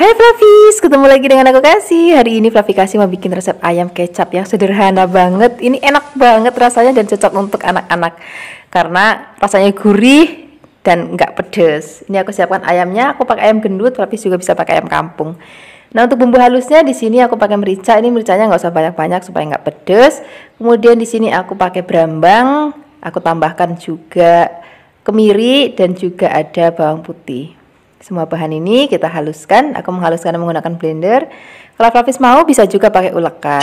Hai Flavis, ketemu lagi dengan aku Kasih. Hari ini Flavi Kasih mau bikin resep ayam kecap yang sederhana banget. Ini enak banget rasanya dan cocok untuk anak-anak karena rasanya gurih dan nggak pedes. Ini aku siapkan ayamnya, aku pakai ayam gendut, Flavis juga bisa pakai ayam kampung. Nah, untuk bumbu halusnya di sini aku pakai merica. Ini mericanya nggak usah banyak-banyak supaya nggak pedes. Kemudian di sini aku pakai brambang, aku tambahkan juga kemiri dan juga ada bawang putih. Semua bahan ini kita haluskan. Aku menghaluskan menggunakan blender. Kalau Flavis mau bisa juga pakai ulekan.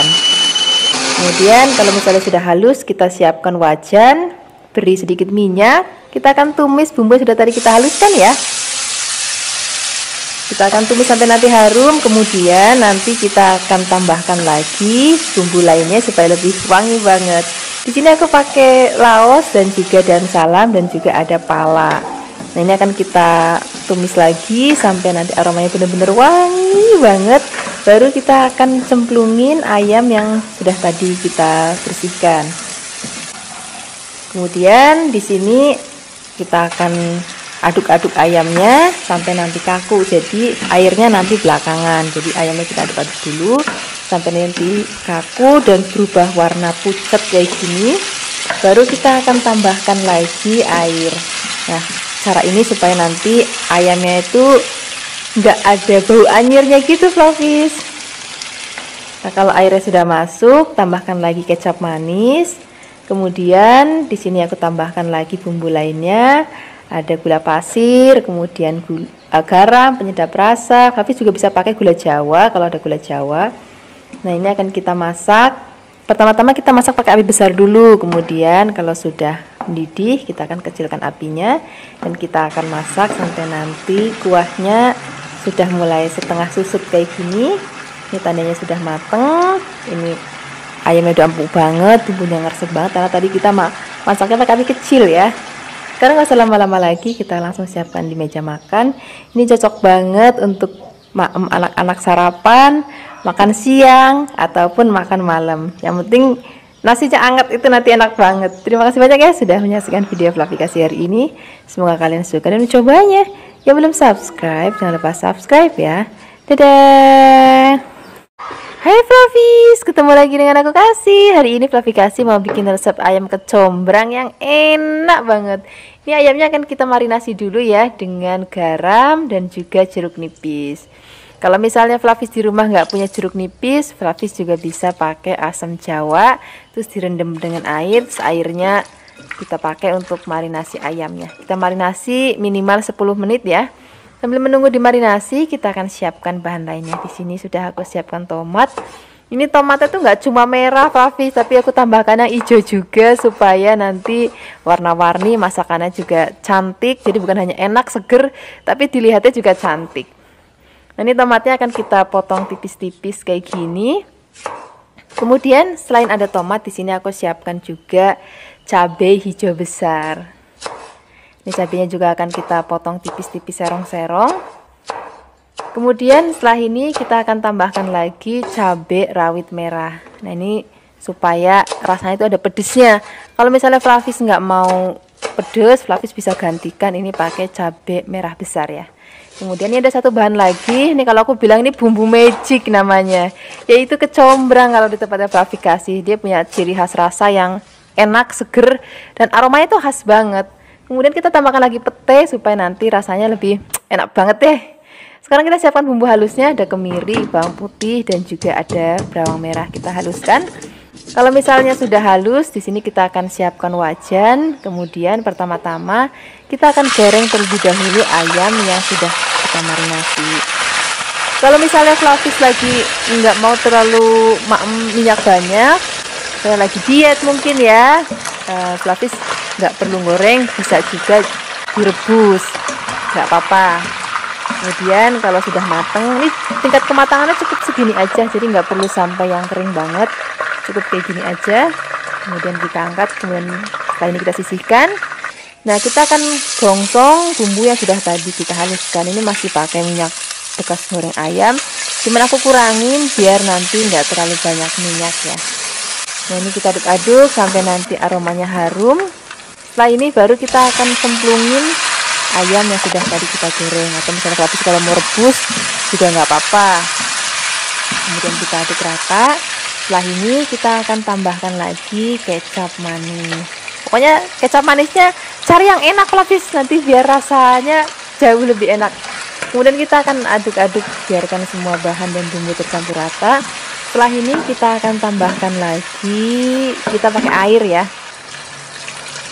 Kemudian kalau misalnya sudah halus, kita siapkan wajan, beri sedikit minyak. Kita akan tumis bumbu yang sudah tadi kita haluskan ya. Kita akan tumis sampai nanti harum. Kemudian nanti kita akan tambahkan lagi bumbu lainnya supaya lebih wangi banget. Di sini aku pakai laos dan juga daun salam dan juga ada pala. Nah, ini akan kita tumis lagi sampai nanti aromanya benar-benar wangi banget. Baru kita akan cemplungin ayam yang sudah tadi kita bersihkan. Kemudian di sini kita akan aduk-aduk ayamnya sampai nanti kaku. Jadi airnya nanti belakangan. Jadi ayamnya kita aduk-aduk dulu sampai nanti kaku dan berubah warna pucat kayak gini. Baru kita akan tambahkan lagi air. Nah, cara ini supaya nanti ayamnya itu nggak ada bau anyirnya gitu, Flavis. Nah, kalau airnya sudah masuk, tambahkan lagi kecap manis. Kemudian di sini aku tambahkan lagi bumbu lainnya. Ada gula pasir, kemudian garam, penyedap rasa. Flavis juga bisa pakai gula Jawa kalau ada gula Jawa. Nah, ini akan kita masak. Pertama-tama kita masak pakai api besar dulu. Kemudian kalau sudah mendidih, kita akan kecilkan apinya dan kita akan masak sampai nanti kuahnya sudah mulai setengah susut kayak gini. Ini tandanya sudah mateng. Ini ayamnya udah empuk banget, bumbunya ngeresep banget karena tadi kita masaknya pakai api kecil ya. Sekarang nggak usah lama-lama lagi, kita langsung siapkan di meja makan. Ini cocok banget untuk anak-anak sarapan, makan siang ataupun makan malam. Yang penting nasinya hangat itu nanti enak banget. Terima kasih banyak ya sudah menyaksikan video Flavi Kasih hari ini. Semoga kalian suka dan mencobanya. Yang belum subscribe, jangan lupa subscribe ya. Dadah. Hai Flavis, ketemu lagi dengan aku Kasih. Hari ini Flavi Kasih mau bikin resep ayam kecombrang yang enak banget. Ini ayamnya akan kita marinasi dulu ya dengan garam dan juga jeruk nipis. Kalau misalnya Flavis di rumah nggak punya jeruk nipis, Flavis juga bisa pakai asam jawa, terus direndam dengan air, terus airnya kita pakai untuk marinasi ayamnya. Kita marinasi minimal 10 menit ya. Sambil menunggu dimarinasi, kita akan siapkan bahan lainnya. Di sini sudah aku siapkan tomat. Ini tomatnya tuh nggak cuma merah, Flavis, tapi aku tambahkan yang hijau juga supaya nanti warna-warni masakannya juga cantik. Jadi bukan hanya enak, seger, tapi dilihatnya juga cantik. Nah, ini tomatnya akan kita potong tipis-tipis kayak gini. Kemudian selain ada tomat, di sini aku siapkan juga cabai hijau besar. Ini cabainya juga akan kita potong tipis-tipis serong-serong. Kemudian setelah ini kita akan tambahkan lagi cabai rawit merah. Nah, ini supaya rasanya itu ada pedesnya. Kalau misalnya Flavis nggak mau pedes, Flavis bisa gantikan ini pakai cabai merah besar ya. Kemudian ini ada satu bahan lagi. Ini kalau aku bilang ini bumbu magic namanya, yaitu kecombrang. Kalau di tempatnya Flavi Kasih, dia punya ciri khas rasa yang enak, seger, dan aromanya itu khas banget. Kemudian kita tambahkan lagi pete supaya nanti rasanya lebih enak banget deh. Sekarang kita siapkan bumbu halusnya. Ada kemiri, bawang putih, dan juga ada bawang merah. Kita haluskan. Kalau misalnya sudah halus, di sini kita akan siapkan wajan. Kemudian pertama-tama kita akan goreng terlebih dahulu ayam yang sudah kita marinasi. Kalau misalnya Flavis lagi nggak mau terlalu minyak banyak, saya lagi diet mungkin ya, Flavis nggak perlu goreng, bisa juga direbus, nggak apa-apa. Kemudian kalau sudah matang, nih tingkat kematangannya cukup segini aja, jadi nggak perlu sampai yang kering banget, cukup kayak gini aja. Kemudian kita angkat, kemudian setelah ini kita sisihkan. Nah, kita akan gongsong bumbu yang sudah tadi kita haluskan. Ini masih pakai minyak bekas goreng ayam, cuman aku kurangin biar nanti nggak terlalu banyak minyak ya. Nah, ini kita aduk-aduk sampai nanti aromanya harum. Setelah ini baru kita akan cemplungin ayam yang sudah tadi kita goreng. Atau misalnya Flavis kalau mau rebus juga nggak apa-apa. Kemudian kita aduk rata. Setelah ini kita akan tambahkan lagi kecap manis. Pokoknya kecap manisnya cari yang enak Flavis, nanti biar rasanya jauh lebih enak. Kemudian kita akan aduk-aduk, biarkan semua bahan dan bumbu tercampur rata. Setelah ini kita akan tambahkan lagi, kita pakai air ya.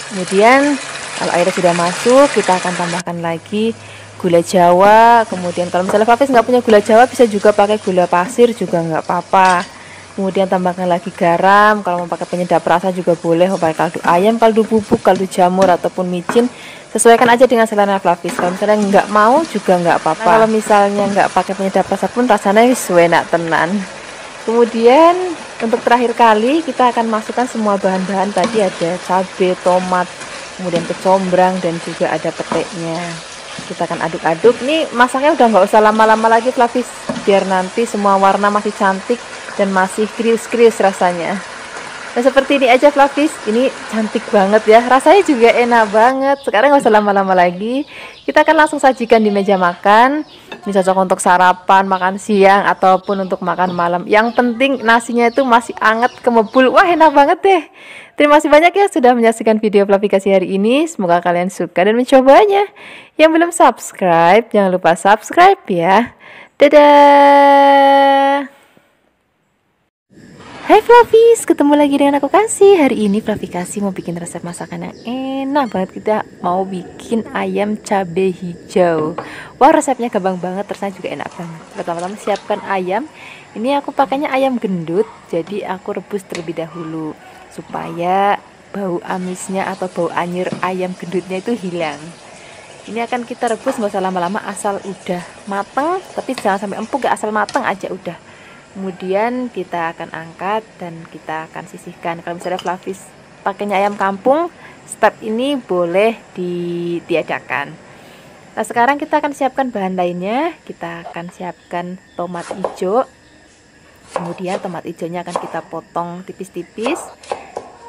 Kemudian kalau airnya sudah masuk, kita akan tambahkan lagi gula jawa. Kemudian kalau misalnya Flavis nggak punya gula jawa, bisa juga pakai gula pasir juga nggak apa-apa. Kemudian tambahkan lagi garam. Kalau mau pakai penyedap rasa juga boleh, mau pakai kaldu ayam, kaldu bubuk, kaldu jamur ataupun micin, sesuaikan aja dengan selera Flavis. Kalau misalnya nggak mau juga nggak apa-apa. Nah, kalau misalnya nggak pakai penyedap rasa pun rasanya enak tenan. Kemudian untuk terakhir kali kita akan masukkan semua bahan-bahan tadi, ada cabai, tomat, kemudian kecombrang dan juga ada peteknya. Kita akan aduk-aduk. Nih masaknya udah nggak usah lama-lama lagi Flavis, biar nanti semua warna masih cantik dan masih krius-krius rasanya. Nah seperti ini aja Flavis, ini cantik banget ya, rasanya juga enak banget. Sekarang nggak usah lama-lama lagi, kita akan langsung sajikan di meja makan. Ini cocok untuk sarapan, makan siang, ataupun untuk makan malam. Yang penting nasinya itu masih anget, kemebul. Wah enak banget deh. Terima kasih banyak ya sudah menyaksikan video aplikasi hari ini. Semoga kalian suka dan mencobanya. Yang belum subscribe, jangan lupa subscribe ya. Dadah. Hai Flavis, ketemu lagi dengan aku Kasih. Hari ini Flavis Kasih mau bikin resep masakan yang enak banget. Kita mau bikin ayam cabai hijau. Wah resepnya gampang banget, rasanya juga enak banget. Pertama-tama siapkan ayam. Ini aku pakainya ayam gendut, jadi aku rebus terlebih dahulu supaya bau amisnya atau bau anyir ayam gendutnya itu hilang. Ini akan kita rebus nggak usah lama-lama, asal udah mateng, tapi jangan sampai empuk, gak asal mateng aja udah. Kemudian kita akan angkat dan kita akan sisihkan. Kalau misalnya Flavis pakainya ayam kampung, step ini boleh ditiadakan. Nah sekarang kita akan siapkan bahan lainnya. Kita akan siapkan tomat hijau. Kemudian tomat hijaunya akan kita potong tipis-tipis.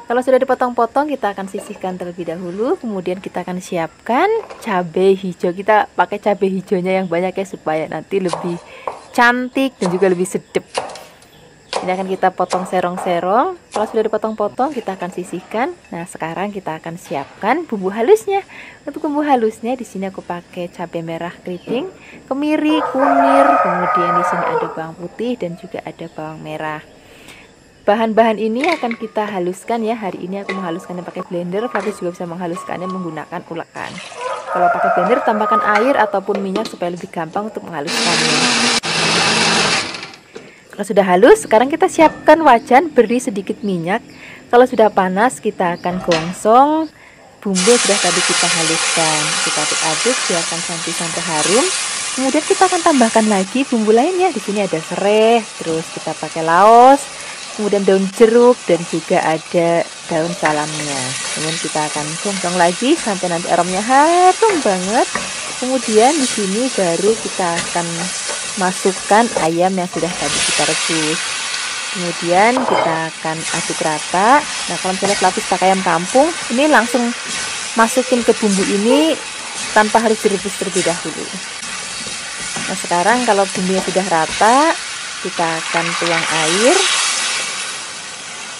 Kalau sudah dipotong-potong, kita akan sisihkan terlebih dahulu. Kemudian kita akan siapkan cabai hijau. Kita pakai cabai hijaunya yang banyak ya, supaya nanti lebih cantik dan juga lebih sedap. Ini akan kita potong serong-serong. Kalau sudah dipotong-potong, kita akan sisihkan. Nah, sekarang kita akan siapkan bumbu halusnya. Untuk bumbu halusnya di sini aku pakai cabai merah keriting, kemiri, kunir, kemudian di sini ada bawang putih dan juga ada bawang merah. Bahan-bahan ini akan kita haluskan ya. Hari ini aku menghaluskannya pakai blender, tapi juga bisa menghaluskannya menggunakan ulekan. Kalau pakai blender, tambahkan air ataupun minyak supaya lebih gampang untuk menghaluskannya. Kalau sudah halus, sekarang kita siapkan wajan, beri sedikit minyak. Kalau sudah panas, kita akan gongsong bumbu yang sudah tadi kita haluskan. Kita aduk-aduk, biarkan sampai harum. Kemudian kita akan tambahkan lagi bumbu lainnya. Di sini ada serai, terus kita pakai laos, kemudian daun jeruk dan juga ada daun salamnya. Kemudian kita akan gongsong lagi sampai nanti aromanya harum banget. Kemudian di sini baru kita akan masukkan ayam yang sudah tadi kita rebus. Kemudian kita akan aduk rata. Nah kalau misalnya Flavis pakai ayam kampung, ini langsung masukin ke bumbu ini tanpa harus direbus terlebih dahulu. Nah sekarang kalau bumbunya sudah rata, kita akan tuang air.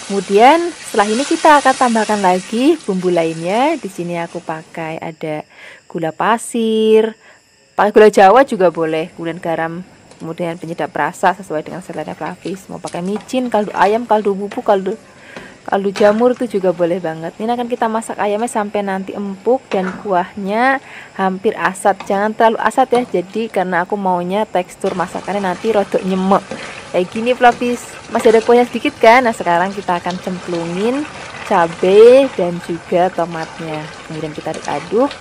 Kemudian setelah ini kita akan tambahkan lagi bumbu lainnya. Di sini aku pakai ada gula pasir, pakai gula Jawa juga boleh, kemudian garam, kemudian penyedap rasa sesuai dengan selera Flavis. Mau pakai micin, kaldu ayam, kaldu bubuk, kaldu jamur itu juga boleh banget. Ini akan kita masak ayamnya sampai nanti empuk dan kuahnya hampir asat. Jangan terlalu asat ya, jadi karena aku maunya tekstur masakannya nanti rodok nyemek kayak gini Flavis. Masih ada kuahnya sedikit kan. Nah sekarang kita akan cemplungin cabai dan juga tomatnya. Kemudian kita aduk.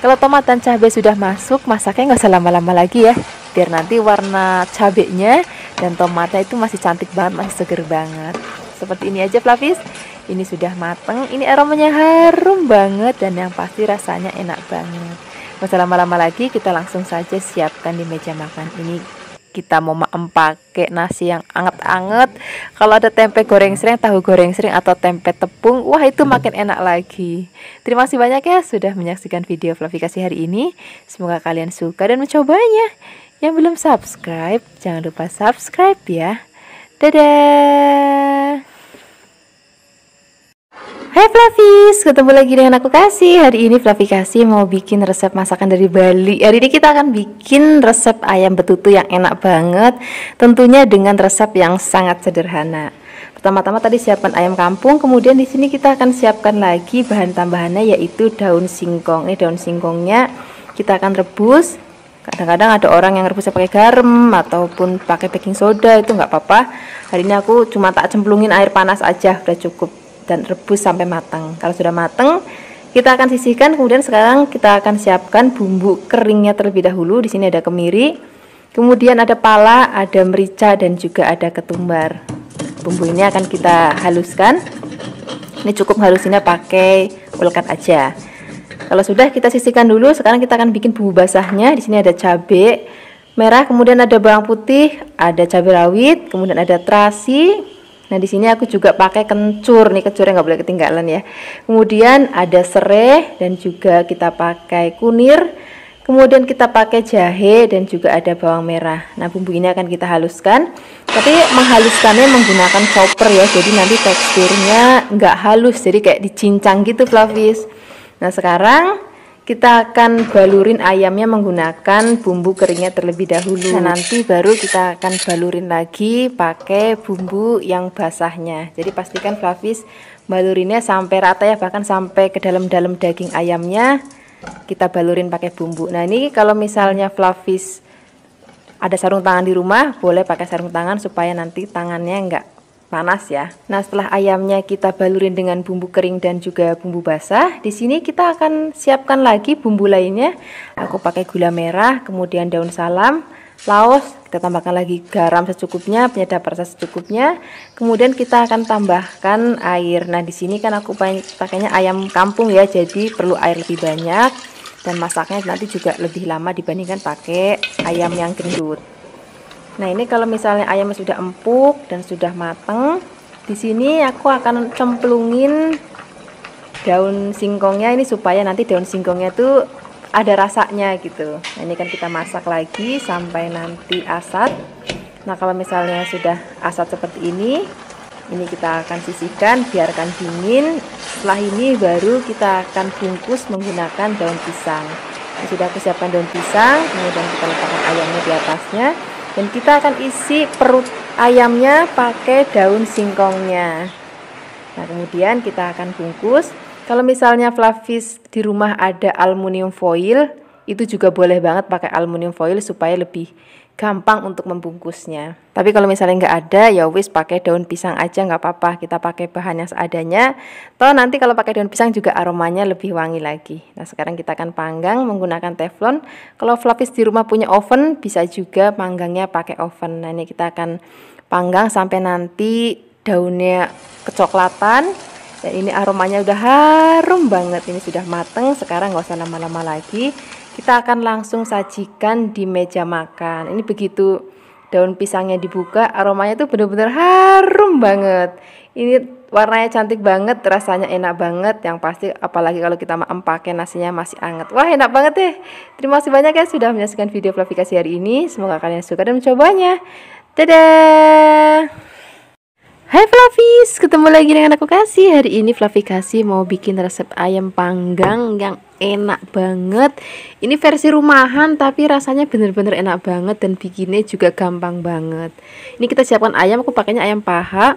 Kalau tomat dan cabai sudah masuk, masaknya nggak usah lama-lama lagi ya, biar nanti warna cabainya dan tomatnya itu masih cantik banget, masih seger banget. Seperti ini aja Flavis. Ini sudah mateng, ini aromanya harum banget dan yang pasti rasanya enak banget. Nggak usah lama-lama lagi, kita langsung saja siapkan di meja makan. Ini kita mau pakai nasi yang anget-anget. Kalau ada tempe goreng sering, tahu goreng sering, atau tempe tepung, wah itu makin enak lagi. Terima kasih banyak ya sudah menyaksikan video Flavis Kasih hari ini. Semoga kalian suka dan mencobanya. Yang belum subscribe, jangan lupa subscribe ya. Dadah. Hai Flavis, ketemu lagi dengan aku Kasih. Hari ini Flavi Kasih mau bikin resep masakan dari Bali. Hari ini kita akan bikin resep ayam betutu yang enak banget. Tentunya dengan resep yang sangat sederhana. Pertama-tama tadi siapkan ayam kampung, kemudian di sini kita akan siapkan lagi bahan tambahannya yaitu daun singkong. Ini daun singkongnya kita akan rebus. Kadang-kadang ada orang yang rebusnya pakai garam ataupun pakai baking soda, itu nggak apa-apa. Hari ini aku cuma tak cemplungin air panas aja, udah cukup. Dan rebus sampai matang. Kalau sudah matang, kita akan sisihkan. Kemudian sekarang kita akan siapkan bumbu keringnya terlebih dahulu. Di sini ada kemiri, kemudian ada pala, ada merica, dan juga ada ketumbar. Bumbu ini akan kita haluskan. Ini cukup halusinnya pakai ulkat aja. Kalau sudah, kita sisihkan dulu. Sekarang kita akan bikin bumbu basahnya. Di sini ada cabai merah, kemudian ada bawang putih, ada cabai rawit, kemudian ada terasi. Nah, di sini aku juga pakai kencur. Nih kencurnya nggak boleh ketinggalan ya. Kemudian ada serai dan juga kita pakai kunir. Kemudian kita pakai jahe dan juga ada bawang merah. Nah, bumbu ini akan kita haluskan. Tapi menghaluskannya menggunakan chopper ya. Jadi nanti teksturnya nggak halus. Jadi kayak dicincang gitu, Flavis. Nah, sekarang kita akan balurin ayamnya menggunakan bumbu keringnya terlebih dahulu. Nah, nanti baru kita akan balurin lagi pakai bumbu yang basahnya. Jadi pastikan Flavis balurinnya sampai rata ya, bahkan sampai ke dalam-dalam daging ayamnya kita balurin pakai bumbu. Nah, ini kalau misalnya Flavis ada sarung tangan di rumah, boleh pakai sarung tangan supaya nanti tangannya enggak panas ya. Nah, setelah ayamnya kita balurin dengan bumbu kering dan juga bumbu basah, di sini kita akan siapkan lagi bumbu lainnya. Aku pakai gula merah, kemudian daun salam, laos, kita tambahkan lagi garam secukupnya, penyedap rasa secukupnya. Kemudian kita akan tambahkan air. Nah, di sini kan aku pakainya ayam kampung ya, jadi perlu air lebih banyak dan masaknya nanti juga lebih lama dibandingkan pakai ayam yang gendut. Nah, ini kalau misalnya ayamnya sudah empuk dan sudah mateng, di sini aku akan cemplungin daun singkongnya ini supaya nanti daun singkongnya tuh ada rasanya gitu. Nah, ini kan kita masak lagi sampai nanti asat. Nah, kalau misalnya sudah asat seperti ini kita akan sisihkan, biarkan dingin. Setelah ini baru kita akan bungkus menggunakan daun pisang. Nah, sudah aku siapkan daun pisang, kemudian kita letakkan ayamnya di atasnya. Dan kita akan isi perut ayamnya pakai daun singkongnya. Nah, kemudian kita akan bungkus. Kalau misalnya Flavis di rumah ada aluminium foil, itu juga boleh banget pakai aluminium foil supaya lebih gampang untuk membungkusnya. Tapi kalau misalnya nggak ada, ya wis pakai daun pisang aja nggak apa-apa. Kita pakai bahan yang seadanya. Toh nanti kalau pakai daun pisang juga aromanya lebih wangi lagi. Nah, sekarang kita akan panggang menggunakan teflon. Kalau Flavis di rumah punya oven, bisa juga panggangnya pakai oven. Nah, ini kita akan panggang sampai nanti daunnya kecoklatan. Dan ini aromanya udah harum banget. Ini sudah mateng. Sekarang nggak usah lama-lama lagi. Kita akan langsung sajikan di meja makan. Ini begitu daun pisangnya dibuka, aromanya tuh bener-bener harum banget. Ini warnanya cantik banget, rasanya enak banget. Yang pasti apalagi kalau kita pakai nasinya masih hangat. Wah, enak banget deh. Terima kasih banyak ya sudah menyaksikan video Flavi Kasih hari ini. Semoga kalian suka dan mencobanya. Dadah. Hai Flavis, ketemu lagi dengan aku Kasih. Hari ini Flavi Kasih mau bikin resep ayam panggang yang enak banget. Ini versi rumahan tapi rasanya bener-bener enak banget dan bikinnya juga gampang banget. Ini kita siapkan ayam, aku pakainya ayam paha.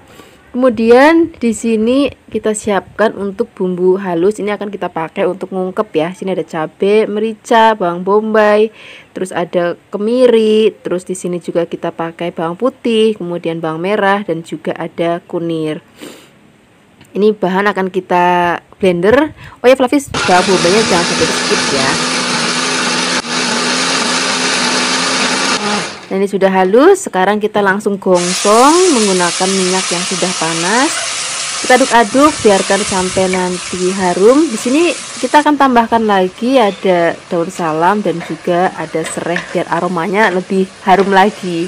Kemudian di sini kita siapkan untuk bumbu halus. Ini akan kita pakai untuk ngungkep ya. Sini ada cabai, merica, bawang bombay, terus ada kemiri, terus di sini juga kita pakai bawang putih, kemudian bawang merah dan juga ada kunir. Ini bahan akan kita blender. Oh ya Flavis, bawang bombaynya jangan sampai skip ya. Nah, ini sudah halus. Sekarang kita langsung gongsong menggunakan minyak yang sudah panas. Kita aduk-aduk biarkan sampai nanti harum. Di sini kita akan tambahkan lagi ada daun salam dan juga ada serai biar aromanya lebih harum lagi.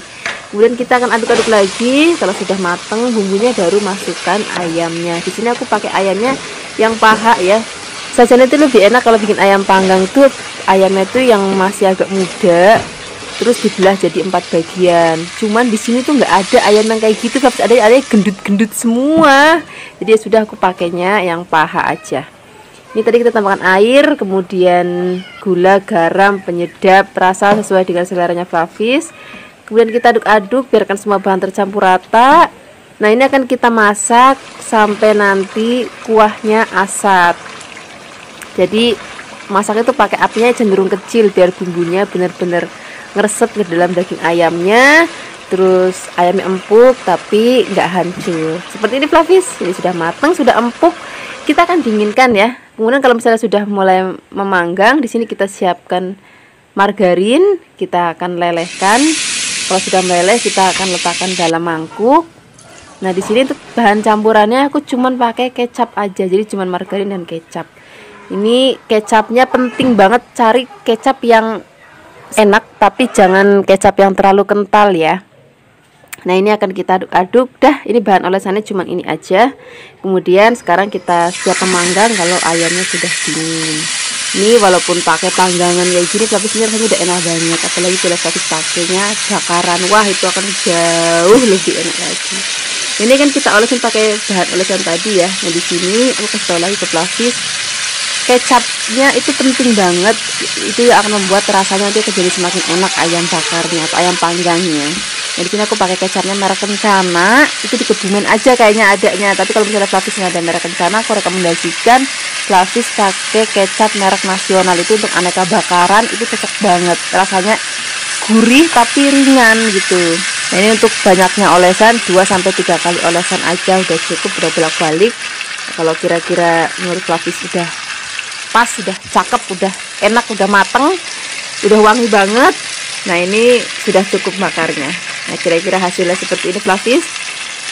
Kemudian kita akan aduk-aduk lagi. Kalau sudah matang bumbunya baru masukkan ayamnya. Di sini aku pakai ayamnya yang paha ya. Sajiannya itu lebih enak kalau bikin ayam panggang itu ayamnya itu yang masih agak muda. terus dibelah jadi 4 bagian. Cuman di sini tuh nggak ada ayam yang kayak gitu, tapi ada gendut-gendut semua. Jadi ya sudah, aku pakainya yang paha aja. Ini tadi kita tambahkan air, kemudian gula, garam, penyedap rasa sesuai dengan seleranya Flavis. Kemudian kita aduk-aduk, biarkan semua bahan tercampur rata. Nah, ini akan kita masak sampai nanti kuahnya asat. Jadi masak itu pakai apinya cenderung kecil biar bumbunya benar-benar ngeresep ke dalam daging ayamnya. Terus ayamnya empuk tapi nggak hancur. Seperti ini Flavis, ini sudah matang, sudah empuk. Kita akan dinginkan ya. Kemudian kalau misalnya sudah mulai memanggang, di sini kita siapkan margarin, kita akan lelehkan. Kalau sudah meleleh, kita akan letakkan dalam mangkuk. Nah, di sini untuk bahan campurannya aku cuman pakai kecap aja, jadi cuman margarin dan kecap. Ini kecapnya penting banget, cari kecap yang enak, tapi jangan kecap yang terlalu kental ya. Nah, ini akan kita aduk-aduk. Dah, ini bahan olesannya cuman ini aja. Kemudian sekarang kita siap memanggang kalau ayamnya sudah dingin. Ini walaupun pakai panggangan kayak gini, tapi sebenarnya rasanya udah enak banget. Apalagi kalau Flavis pakainya bakaran, wah itu akan jauh lebih enak lagi. Ini kan kita olesin pakai bahan olesan tadi ya. Nah, di sini aku kasih tahu lagi ke Flavis, kecapnya itu penting banget. Itu yang akan membuat rasanya nanti jadi semakin enak ayam bakarnya atau ayam panggangnya. Nah, di sini aku pakai kecapnya merek Kencana. Itu di Kebumen aja kayaknya adanya. Tapi kalau misalnya Flavis nggak ada merek Kencana, aku rekomendasikan Flavis pakai kecap merek nasional. Itu untuk aneka bakaran itu cocok banget. Rasanya gurih tapi ringan gitu. Nah, ini untuk banyaknya olesan 2-3 kali olesan aja udah cukup, udah bolak-balik. Kalau kira-kira menurut Flavis udah pas, udah cakep, udah enak, udah mateng, udah wangi banget. Nah, ini sudah cukup bakarnya. Nah, kira-kira hasilnya seperti ini Flavis.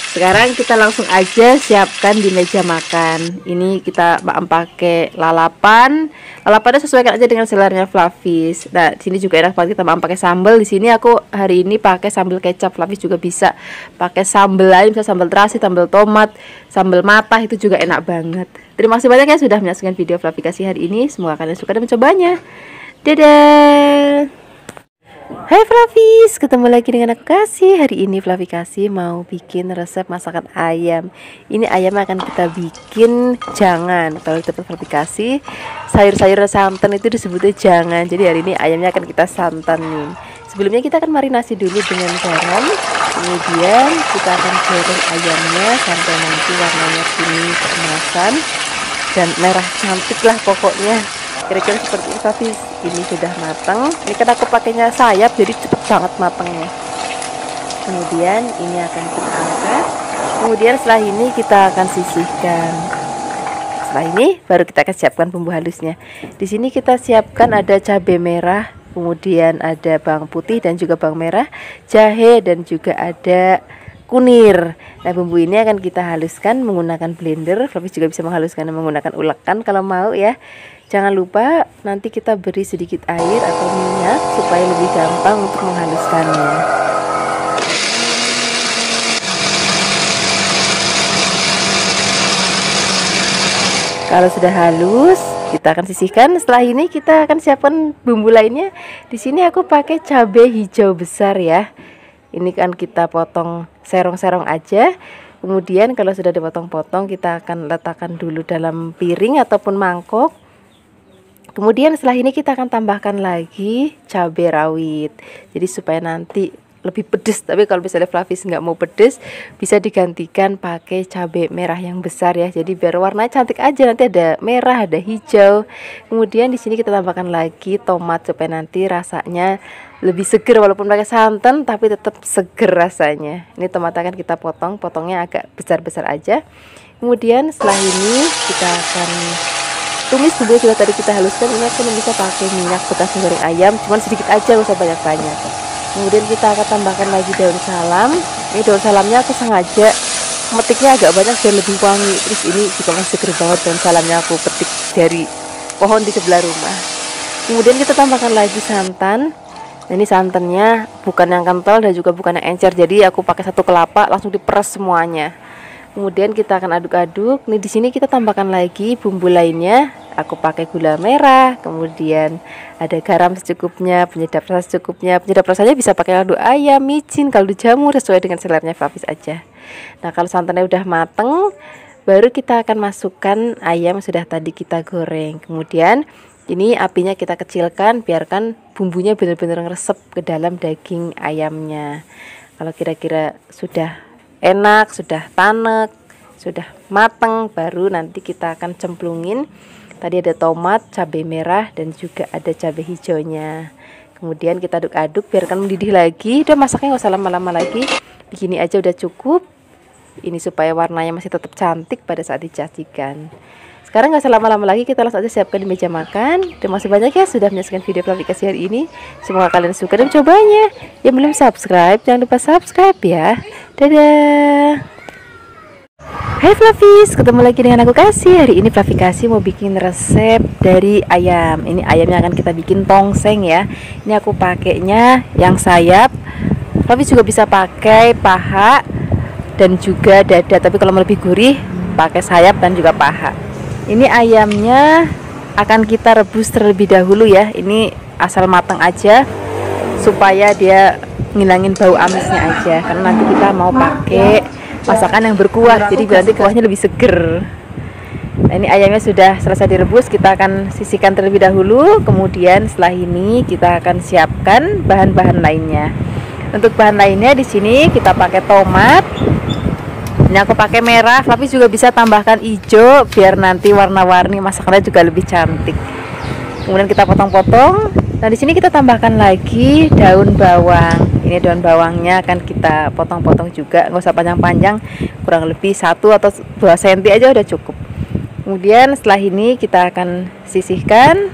Sekarang kita langsung aja siapkan di meja makan. Ini kita pakai lalapan. Lalapannya sesuaikan aja dengan selernya Flavis. Nah, di sini juga enak banget kita pakai sambal. Di sini aku hari ini pakai sambal kecap. Flavis juga bisa pakai sambal lain, bisa sambal terasi, sambal tomat, sambal matah, itu juga enak banget. Terima kasih banyak ya sudah menyaksikan video Flavikasi hari ini. Semoga kalian suka dan mencobanya. Dadah. Hai Flavis, ketemu lagi dengan aku Kasih. Hari ini Flavikasi mau bikin resep masakan ayam. Ini ayam akan kita bikin jangan. Kalau di tempat Flavikasi, sayur-sayur santan itu disebutnya jangan. Jadi hari ini ayamnya akan kita santanin. Sebelumnya kita akan marinasi dulu dengan garam. Kemudian kita akan goreng ayamnya sampai nanti warnanya kuning keemasan dan merah cantik lah pokoknya. Kira-kira seperti itu Flavis. Ini sudah matang. Ini kan aku pakainya sayap jadi cepet banget matangnya. Kemudian ini akan kita angkat. Kemudian setelah ini kita akan sisihkan. Setelah ini baru kita akan siapkan bumbu halusnya. Di sini kita siapkan ada cabai merah, kemudian ada bawang putih dan juga bawang merah, jahe dan juga ada kunir. Nah, bumbu ini akan kita haluskan menggunakan blender. Flavis juga bisa menghaluskan menggunakan ulekan kalau mau ya. Jangan lupa nanti kita beri sedikit air atau minyak supaya lebih gampang untuk menghaluskannya. Kalau sudah halus, kita akan sisihkan. Setelah ini kita akan siapkan bumbu lainnya. Di sini aku pakai cabai hijau besar ya. Ini kan kita potong serong-serong aja. Kemudian kalau sudah dipotong-potong, kita akan letakkan dulu dalam piring ataupun mangkok. Kemudian setelah ini kita akan tambahkan lagi cabai rawit. Jadi supaya nanti lebih pedes. Tapi kalau misalnya Flavis nggak mau pedes, bisa digantikan pakai cabai merah yang besar ya. Jadi biar warnanya cantik aja. Nanti ada merah, ada hijau. Kemudian di sini kita tambahkan lagi tomat supaya nanti rasanya lebih seger, walaupun pakai santan tapi tetap seger rasanya. Ini tomat akan kita potong, potongnya agak besar-besar aja. Kemudian setelah ini kita akan tumis bumbu yang sudah tadi kita haluskan. Ini aku bisa pakai minyak bekas goreng ayam, cuman sedikit aja, gak usah banyak-banyak. Kemudian kita akan tambahkan lagi daun salam. Ini daun salamnya aku sengaja metiknya agak banyak biar lebih wangi. Terus ini juga masih seger banget daun salamnya, aku petik dari pohon di sebelah rumah. Kemudian kita tambahkan lagi santan. Nah, ini santannya bukan yang kental dan juga bukan yang encer, jadi aku pakai 1 kelapa langsung diperes semuanya. Kemudian kita akan aduk-aduk. Nih di sini kita tambahkan lagi bumbu lainnya. aku pakai gula merah, kemudian ada garam secukupnya, penyedap rasa secukupnya. Penyedap rasanya bisa pakai kaldu ayam, micin, kaldu jamur, sesuai dengan seleranya Flavis aja. Nah, kalau santannya udah mateng, baru kita akan masukkan ayam yang sudah tadi kita goreng. Kemudian ini apinya kita kecilkan, biarkan bumbunya benar-benar ngeresep ke dalam daging ayamnya. Kalau kira-kira sudah enak, sudah tanek, sudah mateng, baru nanti kita akan cemplungin. Tadi ada tomat, cabai merah, dan juga ada cabai hijaunya. Kemudian kita aduk-aduk, biarkan mendidih lagi. Udah, masaknya nggak usah lama-lama lagi, begini aja udah cukup. Ini supaya warnanya masih tetap cantik pada saat disajikan. Sekarang nggak usah lama-lama lagi, kita langsung aja siapkan di meja makan. Terima kasih banyak ya sudah menyaksikan video Flavikasi hari ini. Semoga kalian suka dan cobanya. Yang belum subscribe, jangan lupa subscribe ya. Dadah. Hai Flavis, ketemu lagi dengan aku Kasih. Hari ini Flavikasi mau bikin resep dari ayam. Ini ayamnya akan kita bikin tongseng ya. Ini aku pakainya yang sayap. Flavis juga bisa pakai paha dan juga dada, tapi kalau mau lebih gurih pakai sayap dan juga paha. Ini ayamnya akan kita rebus terlebih dahulu ya. Ini asal matang aja supaya dia ngilangin bau amisnya aja, karena nanti kita mau pakai masakan yang berkuah, jadi nanti kuahnya lebih seger. Nah, ini ayamnya sudah selesai direbus, kita akan sisihkan terlebih dahulu. Kemudian setelah ini kita akan siapkan bahan-bahan lainnya. Untuk bahan lainnya di sini kita pakai tomat. Ini aku pakai merah, tapi juga bisa tambahkan hijau biar nanti warna-warni masakannya juga lebih cantik. Kemudian kita potong-potong. Nah, di sini kita tambahkan lagi daun bawang. Ini daun bawangnya akan kita potong-potong juga, nggak usah panjang-panjang, kurang lebih 1 atau 2 cm aja udah cukup. Kemudian setelah ini kita akan sisihkan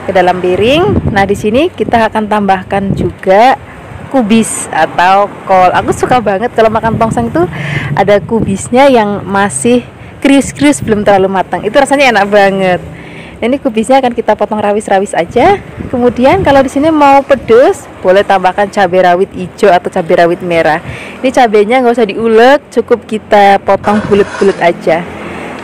ke dalam piring. Nah, di sini kita akan tambahkan juga kubis atau kol. Aku suka banget kalau makan tongseng itu ada kubisnya yang masih krius-krius, belum terlalu matang. Itu rasanya enak banget. Ini kubisnya akan kita potong rawis-rawis aja. Kemudian kalau di sini mau pedas, boleh tambahkan cabai rawit hijau atau cabai rawit merah. Ini cabainya nggak usah diulek, cukup kita potong bulat-bulat aja.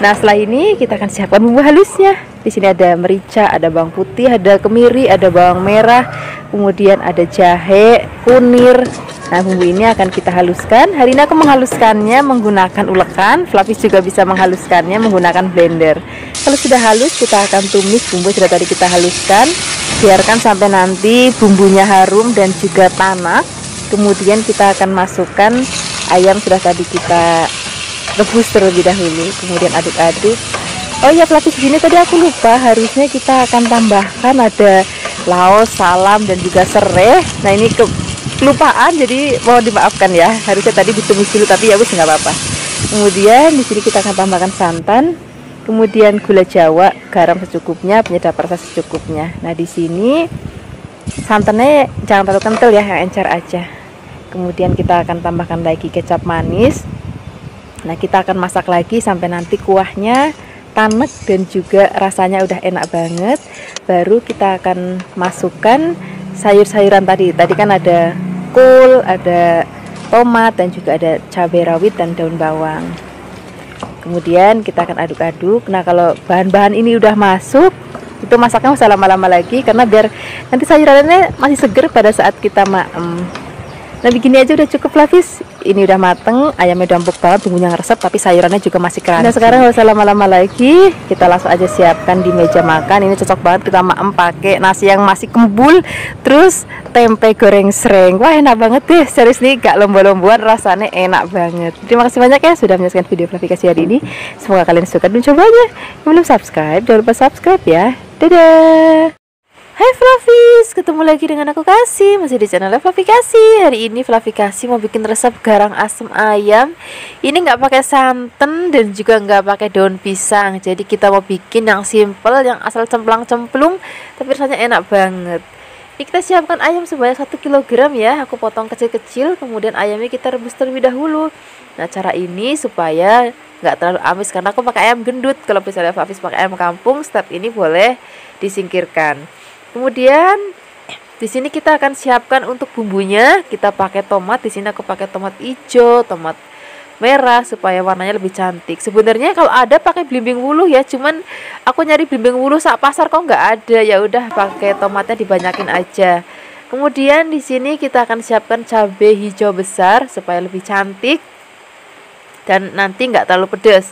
Nah, setelah ini kita akan siapkan bumbu halusnya. Di sini ada merica, ada bawang putih, ada kemiri, ada bawang merah, kemudian ada jahe, kunir. Nah, bumbu ini akan kita haluskan. Hari ini aku menghaluskannya menggunakan ulekan. Flavis juga bisa menghaluskannya menggunakan blender. Kalau sudah halus, kita akan tumis bumbu sudah tadi kita haluskan. Biarkan sampai nanti bumbunya harum dan juga tanak. Kemudian kita akan masukkan ayam sudah tadi kita rebus terlebih dahulu. Kemudian aduk-aduk. Oh ya, Flavis, di sini tadi aku lupa, harusnya kita akan tambahkan ada laos, salam, dan juga serai. Nah, ini kelupaan, jadi mohon dimaafkan ya. Harusnya tadi ditumis dulu, tapi ya wis nggak apa-apa. Kemudian di sini kita akan tambahkan santan, kemudian gula Jawa, garam secukupnya, penyedap rasa secukupnya. Nah, di sini santannya jangan terlalu kental ya, yang encer aja. Kemudian kita akan tambahkan lagi kecap manis. Nah, kita akan masak lagi sampai nanti kuahnya tanek dan juga rasanya udah enak banget. Baru kita akan masukkan sayur-sayuran tadi. Tadi kan ada kol, ada tomat, dan juga ada cabai rawit dan daun bawang. Kemudian kita akan aduk-aduk. Nah, kalau bahan-bahan ini udah masuk, itu masaknya usah lama-lama lagi, karena biar nanti sayurannya masih seger pada saat kita maem. Nah, begini aja udah cukup, Flavis. Ini udah mateng, ayamnya udah empuk banget, bumbunya ngeresep, tapi sayurannya juga masih crunchy. Nah, sekarang nggak usah lama-lama lagi, kita langsung aja siapkan di meja makan. Ini cocok banget kita maem pakai nasi yang masih kembul, terus tempe goreng sereng. Wah, enak banget deh, serius nih, gak lomba-lomboan, rasanya enak banget. Terima kasih banyak ya sudah menyaksikan video Flavikasi hari ini. Semoga kalian suka dan cobanya. Yang belum subscribe, jangan lupa subscribe ya. Dadah. Hai Flavis, ketemu lagi dengan aku Kasih, masih di channel Flavikasi. Hari ini Flavikasi mau bikin resep garang asem ayam. Ini nggak pakai santan dan juga nggak pakai daun pisang. Jadi kita mau bikin yang simple, yang asal cemplang-cemplung, tapi rasanya enak banget. Ini kita siapkan ayam sebanyak 1 kg ya. Aku potong kecil-kecil, kemudian ayamnya kita rebus terlebih dahulu. Nah, cara ini supaya nggak terlalu amis, karena aku pakai ayam gendut. Kalau misalnya Flavis pakai ayam kampung, step ini boleh disingkirkan. Kemudian di sini kita akan siapkan untuk bumbunya. Kita pakai tomat. Di sini aku pakai tomat hijau, tomat merah supaya warnanya lebih cantik. Sebenarnya kalau ada pakai belimbing wuluh ya, cuman aku nyari belimbing wuluh sak pasar kok nggak ada, ya udah pakai tomatnya dibanyakin aja. Kemudian di sini kita akan siapkan cabai hijau besar supaya lebih cantik dan nanti nggak terlalu pedas.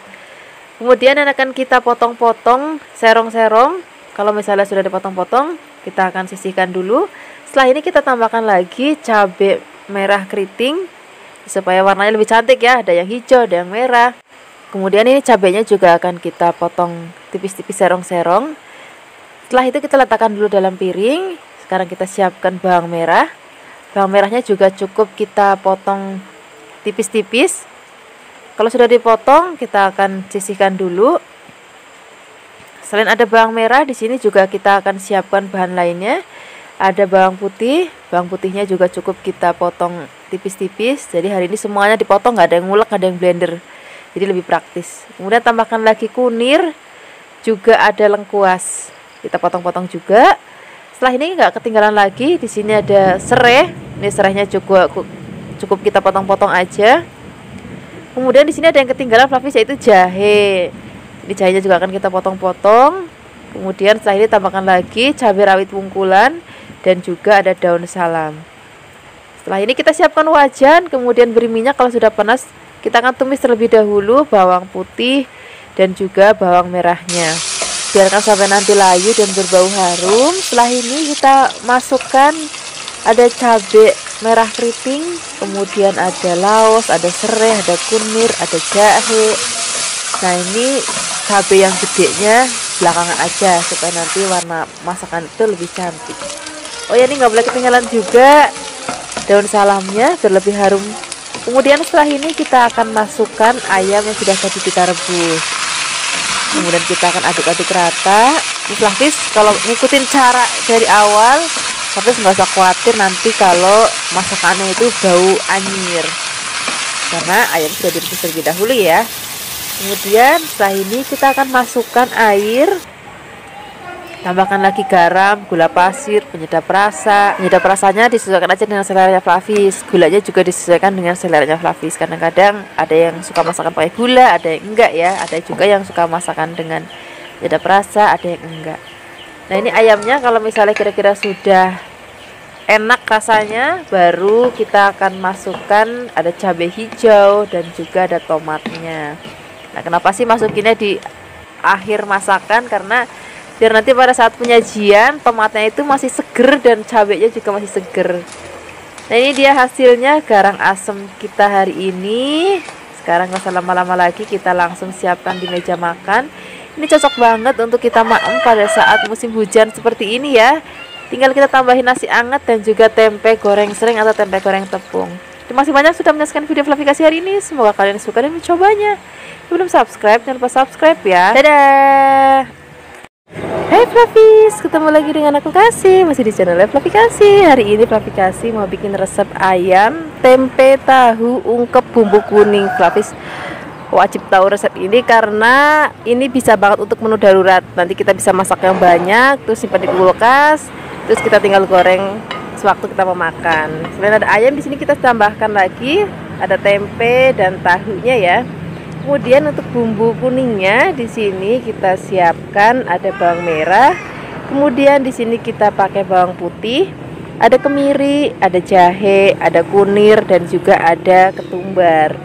Kemudian akan kita potong-potong serong-serong. Kalau misalnya sudah dipotong-potong, kita akan sisihkan dulu. Setelah ini kita tambahkan lagi cabai merah keriting supaya warnanya lebih cantik ya, ada yang hijau, ada yang merah. Kemudian ini cabainya juga akan kita potong tipis-tipis serong-serong. Setelah itu kita letakkan dulu dalam piring. Sekarang kita siapkan bawang merah. Bawang merahnya juga cukup kita potong tipis-tipis. Kalau sudah dipotong, kita akan sisihkan dulu. Selain ada bawang merah, di sini juga kita akan siapkan bahan lainnya. Ada bawang putih. Bawang putihnya juga cukup kita potong tipis-tipis. Jadi hari ini semuanya dipotong, nggak ada yang ngulek, nggak ada yang blender. Jadi lebih praktis. Kemudian tambahkan lagi kunir, juga ada lengkuas. Kita potong-potong juga. Setelah ini nggak ketinggalan lagi, di sini ada serai. Ini serainya cukup kita potong-potong aja. Kemudian di sini ada yang ketinggalan Flavis, yaitu jahe. Ini jahenya juga akan kita potong-potong. Kemudian setelah ini tambahkan lagi cabai rawit pungkulan dan juga ada daun salam. Setelah ini kita siapkan wajan, kemudian beri minyak. Kalau sudah panas, kita akan tumis terlebih dahulu bawang putih dan juga bawang merahnya. Biarkan sampai nanti layu dan berbau harum. Setelah ini kita masukkan ada cabai merah keriting, kemudian ada laos, ada serai, ada kunir, ada jahe. Nah ini cabai yang gedenya belakangan aja supaya nanti warna masakan itu lebih cantik. Oh ya, ini nggak boleh ketinggalan juga daun salamnya biar lebih harum. Kemudian setelah ini kita akan masukkan ayam yang sudah tadi kita rebus. Kemudian kita akan aduk-aduk rata. Flavis kalau ngikutin cara dari awal, Flavis nggak usah khawatir nanti kalau masakannya itu bau anyir, karena ayam sudah direbus terlebih dahulu ya. Kemudian setelah ini kita akan masukkan air, tambahkan lagi garam, gula pasir, penyedap rasa. Penyedap rasanya disesuaikan aja dengan seleranya Flavis. Gulanya juga disesuaikan dengan seleranya Flavis. Kadang-kadang ada yang suka masakan pakai gula, ada yang enggak ya. Ada juga yang suka masakan dengan penyedap rasa, ada yang enggak. Nah ini ayamnya kalau misalnya kira-kira sudah enak rasanya, baru kita akan masukkan ada cabai hijau dan juga ada tomatnya. Nah kenapa sih masukinnya di akhir masakan? Karena biar nanti pada saat penyajian tomatnya itu masih seger dan cabainya juga masih seger. Nah ini dia hasilnya garang asem kita hari ini. Sekarang nggak usah lama-lama lagi, kita langsung siapkan di meja makan. Ini cocok banget untuk kita maem pada saat musim hujan seperti ini ya. Tinggal kita tambahin nasi anget dan juga tempe goreng sering atau tempe goreng tepung. Terima kasih banyak sudah menyaksikan video Flavikasi hari ini. Semoga kalian suka dan mencobanya. Belum subscribe, jangan lupa subscribe ya. Dadah. Hai Flavis, ketemu lagi dengan aku Kasih, masih di channel Flavikasi. Hari ini Flavikasi mau bikin resep ayam tempe tahu ungkep bumbu kuning. Flavis wajib tahu resep ini karena ini bisa banget untuk menu darurat. Nanti kita bisa masak yang banyak, terus simpan di kulkas, terus kita tinggal goreng sewaktu kita mau makan. Selain ada ayam, di sini kita tambahkan lagi ada tempe dan tahunya ya. Kemudian untuk bumbu kuningnya di sini kita siapkan ada bawang merah. Kemudian di sini kita pakai bawang putih, ada kemiri, ada jahe, ada kunir dan juga ada ketumbar.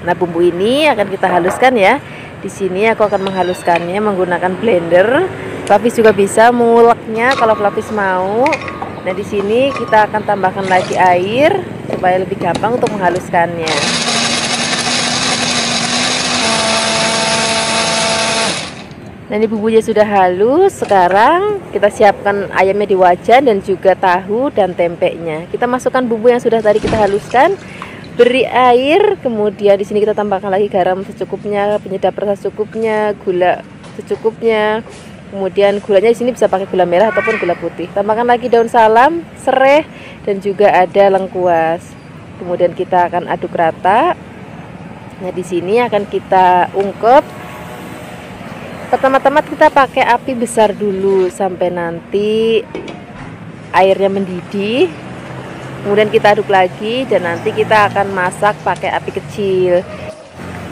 Nah, bumbu ini akan kita haluskan ya. Di sini aku akan menghaluskannya menggunakan blender. Flavis juga bisa menguleknya kalau Flavis mau. Nah, di sini kita akan tambahkan lagi air supaya lebih gampang untuk menghaluskannya. Nah ini bumbunya sudah halus. Sekarang kita siapkan ayamnya di wajan dan juga tahu dan tempenya. Kita masukkan bumbu yang sudah tadi kita haluskan, beri air, kemudian di sini kita tambahkan lagi garam secukupnya, penyedap rasa secukupnya, gula secukupnya. Kemudian gulanya di sini bisa pakai gula merah ataupun gula putih. Tambahkan lagi daun salam, serai dan juga ada lengkuas. Kemudian kita akan aduk rata. Nah di sini akan kita ungkep. Pertama-tama kita pakai api besar dulu sampai nanti airnya mendidih. Kemudian kita aduk lagi dan nanti kita akan masak pakai api kecil.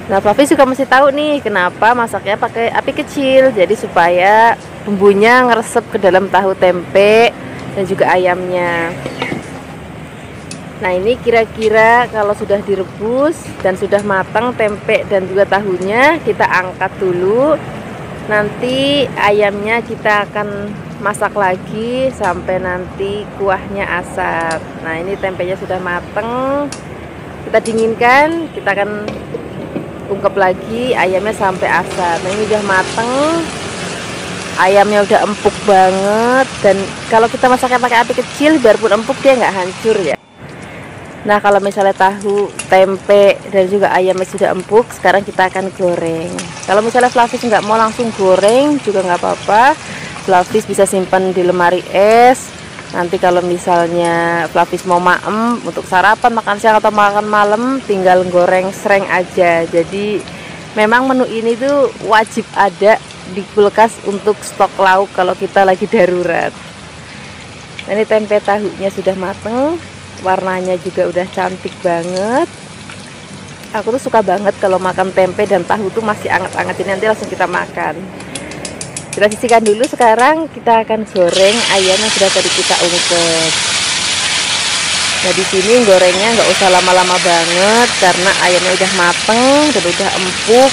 Nah, Fluffy juga mesti tahu nih kenapa masaknya pakai api kecil. Jadi supaya bumbunya ngeresep ke dalam tahu tempe dan juga ayamnya. Nah, ini kira-kira kalau sudah direbus dan sudah matang tempe dan juga tahunya, kita angkat dulu. Nanti ayamnya kita akan masak lagi sampai nanti kuahnya asap. Nah, ini tempenya sudah matang. Kita dinginkan, kita akan ungkep lagi ayamnya sampai asap. Nah, ini udah mateng, ayamnya udah empuk banget. Dan kalau kita masaknya pakai api kecil, biarpun empuk dia nggak hancur ya. Nah, kalau misalnya tahu, tempe dan juga ayamnya sudah empuk, sekarang kita akan goreng. Kalau misalnya Fluffy nggak mau langsung goreng juga nggak apa-apa. Fluffy bisa simpan di lemari es. Nanti kalau misalnya Fluffy mau maem untuk sarapan, makan siang atau makan malam, tinggal goreng sreng aja. Jadi memang menu ini tuh wajib ada di kulkas untuk stok lauk kalau kita lagi darurat. Nah, ini tempe tahunya sudah mateng, warnanya juga udah cantik banget. Aku tuh suka banget kalau makan tempe dan tahu tuh masih anget-anget, ini nanti langsung kita makan. Kita sisihkan dulu. Sekarang kita akan goreng ayam yang sudah tadi kita ungkep. Nah, di sini gorengnya nggak usah lama-lama banget karena ayamnya udah mateng dan udah empuk.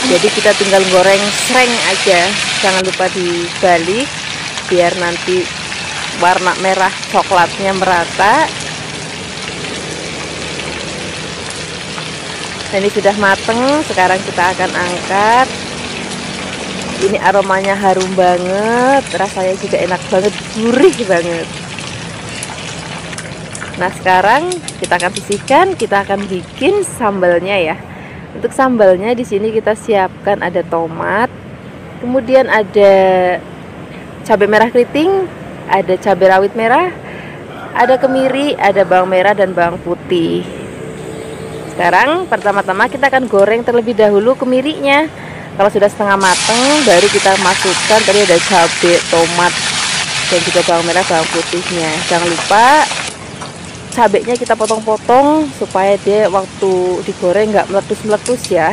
Jadi kita tinggal goreng sreng aja. Jangan lupa dibalik biar nanti warna merah coklatnya merata. Nah, ini sudah mateng. Sekarang kita akan angkat. Ini aromanya harum banget, rasanya juga enak banget, gurih banget. Nah, sekarang kita akan sisihkan, kita akan bikin sambalnya ya. Untuk sambalnya di sini kita siapkan ada tomat, kemudian ada cabai merah keriting, ada cabai rawit merah, ada kemiri, ada bawang merah dan bawang putih. Sekarang pertama-tama kita akan goreng terlebih dahulu kemirinya. Kalau sudah setengah mateng, baru kita masukkan tadi ada cabai, tomat, dan juga bawang merah, bawang putihnya. Jangan lupa cabainya kita potong-potong supaya dia waktu digoreng nggak meletus-meletus ya.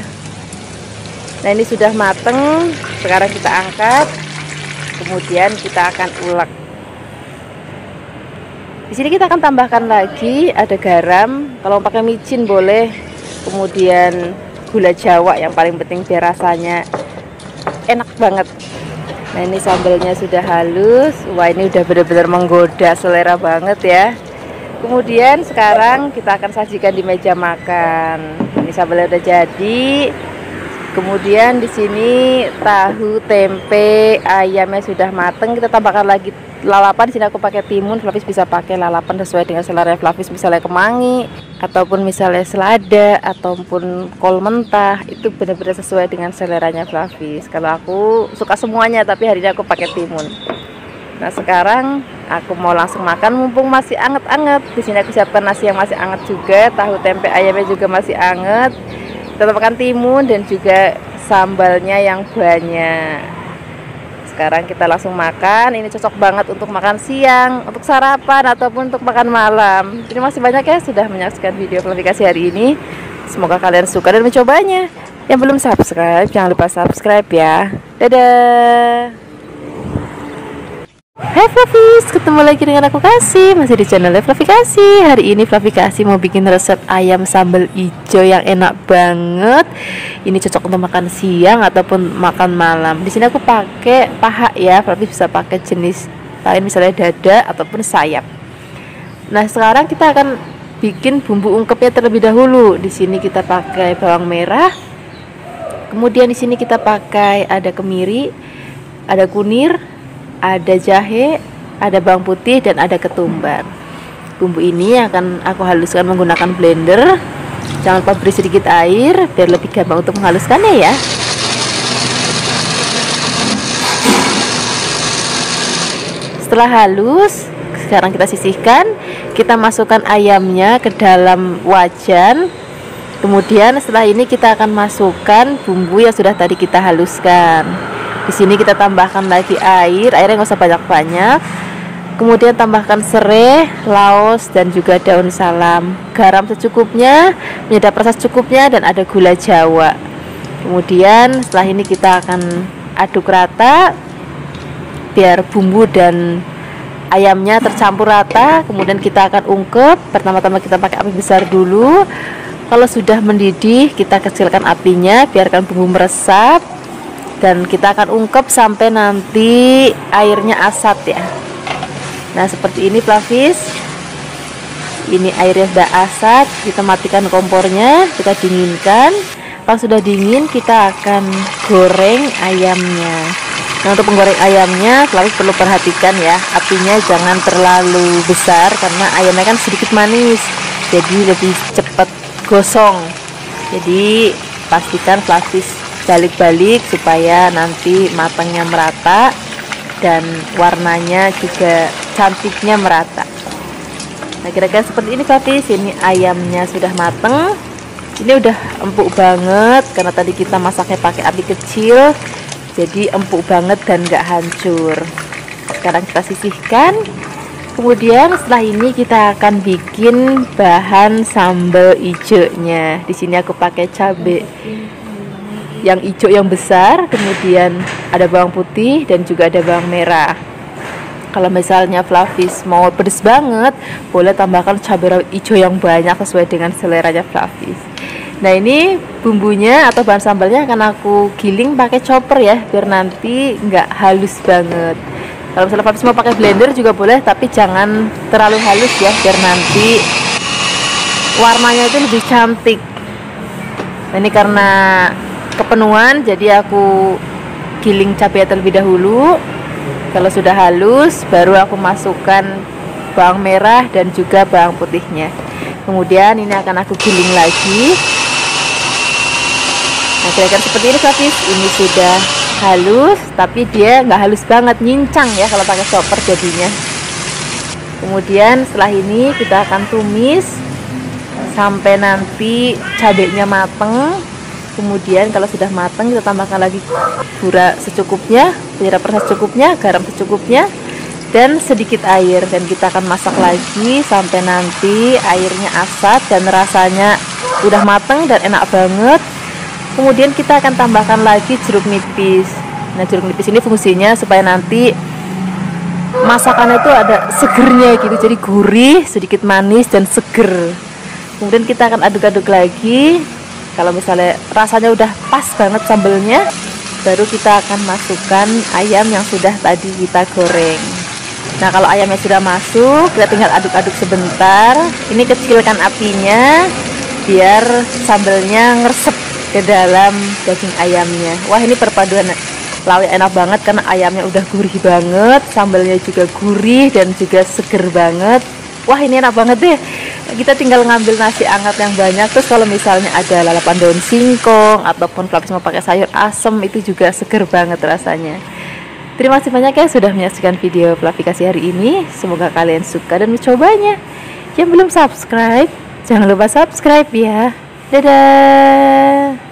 Nah, ini sudah mateng. Sekarang kita angkat, kemudian kita akan ulek. Di sini kita akan tambahkan lagi ada garam. Kalau pakai micin boleh. Kemudian gula jawa yang paling penting biar rasanya enak banget. Nah, ini sambalnya sudah halus. Wah, ini udah benar-benar menggoda selera banget ya. Kemudian sekarang kita akan sajikan di meja makan. Ini sambalnya udah jadi. Kemudian di sini tahu, tempe, ayamnya sudah mateng. Kita tambahkan lagi lalapan. Di sini aku pakai timun. Fluffy bisa pakai lalapan sesuai dengan selera Fluffy, misalnya kemangi ataupun misalnya selada ataupun kol mentah. Itu benar-benar sesuai dengan seleranya Fluffy. Kalau aku suka semuanya, tapi hari ini aku pakai timun. Nah, sekarang aku mau langsung makan mumpung masih anget-anget. Di sini aku siapkan nasi yang masih anget juga, tahu, tempe, ayamnya juga masih anget. Kita tambahkan timun dan juga sambalnya yang banyak. Sekarang kita langsung makan. Ini cocok banget untuk makan siang, untuk sarapan ataupun untuk makan malam. Terima kasih banyak ya sudah menyaksikan video Fluffy hari ini. Semoga kalian suka dan mencobanya. Yang belum subscribe, jangan lupa subscribe ya. Dadah. Hai Fluffy, ketemu lagi dengan aku Kasih, masih di channel Fluffy Kasih. Hari ini Fluffy Kasih mau bikin resep ayam sambal hijau yang enak banget. Ini cocok untuk makan siang ataupun makan malam. Di sini aku pakai paha ya, Fluffy bisa pakai jenis lain misalnya dada ataupun sayap. Nah, sekarang kita akan bikin bumbu ungkepnya terlebih dahulu. Di sini kita pakai bawang merah. Kemudian di sini kita pakai ada kemiri, ada kunir, ada jahe, ada bawang putih, dan ada ketumbar. Bumbu ini akan aku haluskan menggunakan blender. Jangan lupa beri sedikit air biar lebih gampang untuk menghaluskannya ya. Setelah halus, sekarang kita sisihkan. Kita masukkan ayamnya ke dalam wajan. Kemudian setelah ini kita akan masukkan bumbu yang sudah tadi kita haluskan. Di sini kita tambahkan lagi air. Airnya nggak usah banyak-banyak. Kemudian tambahkan serai, laos, dan juga daun salam. Garam secukupnya, penyedap rasa secukupnya, dan ada gula jawa. Kemudian setelah ini kita akan aduk rata biar bumbu dan ayamnya tercampur rata. Kemudian kita akan ungkep. Pertama-tama kita pakai api besar dulu. Kalau sudah mendidih, kita kecilkan apinya, biarkan bumbu meresap, dan kita akan ungkep sampai nanti airnya asat ya. Nah seperti ini Flavis, ini airnya sudah asat. Kita matikan kompornya, kita dinginkan. Kalau sudah dingin, kita akan goreng ayamnya. Nah untuk menggoreng ayamnya, Flavis perlu perhatikan ya, apinya jangan terlalu besar karena ayamnya kan sedikit manis, jadi lebih cepat gosong. Jadi pastikan Flavis balik-balik supaya nanti matangnya merata dan warnanya juga cantiknya merata. Nah kira-kira seperti ini Flavis. Ini ayamnya sudah mateng. Ini udah empuk banget karena tadi kita masaknya pakai api kecil, jadi empuk banget dan gak hancur. Sekarang kita sisihkan. Kemudian setelah ini kita akan bikin bahan sambal hijaunya. Di sini aku pakai cabai yang hijau yang besar, kemudian ada bawang putih dan juga ada bawang merah. Kalau misalnya Flavis mau pedes banget, boleh tambahkan cabai rawit hijau yang banyak sesuai dengan seleranya Flavis. Nah ini bumbunya atau bahan sambalnya akan aku giling pakai chopper ya, biar nanti nggak halus banget. Kalau misalnya Flavis mau pakai blender juga boleh, tapi jangan terlalu halus ya, biar nanti warnanya itu lebih cantik. Nah, ini karena kepenuhan, jadi aku giling cabai terlebih dahulu. Kalau sudah halus, baru aku masukkan bawang merah dan juga bawang putihnya. Kemudian ini akan aku giling lagi. Nah kira-kira seperti ini Flavis. Ini sudah halus, tapi dia nggak halus banget, nyincang ya kalau pakai chopper jadinya. Kemudian setelah ini kita akan tumis sampai nanti cabenya mateng. Kemudian kalau sudah matang, kita tambahkan lagi gula secukupnya, penyedap rasa secukupnya, garam secukupnya, dan sedikit air. Dan kita akan masak lagi sampai nanti airnya asat dan rasanya udah matang dan enak banget. Kemudian kita akan tambahkan lagi jeruk nipis. Nah jeruk nipis ini fungsinya supaya nanti masakannya itu ada segernya gitu, jadi gurih, sedikit manis dan seger. Kemudian kita akan aduk-aduk lagi. Kalau misalnya rasanya udah pas banget sambelnya, baru kita akan masukkan ayam yang sudah tadi kita goreng. Nah kalau ayamnya sudah masuk, kita tinggal aduk-aduk sebentar. Ini kecilkan apinya biar sambelnya ngeresep ke dalam daging ayamnya. Wah ini perpaduan lauk enak banget karena ayamnya udah gurih banget, sambelnya juga gurih dan juga seger banget. Wah ini enak banget deh. Kita tinggal ngambil nasi hangat yang banyak. Terus kalau misalnya ada lalapan daun singkong ataupun Flavis mau pakai sayur asem, itu juga seger banget rasanya. Terima kasih banyak ya sudah menyaksikan video Flavikasi hari ini. Semoga kalian suka dan mencobanya. Yang belum subscribe, jangan lupa subscribe ya. Dadah.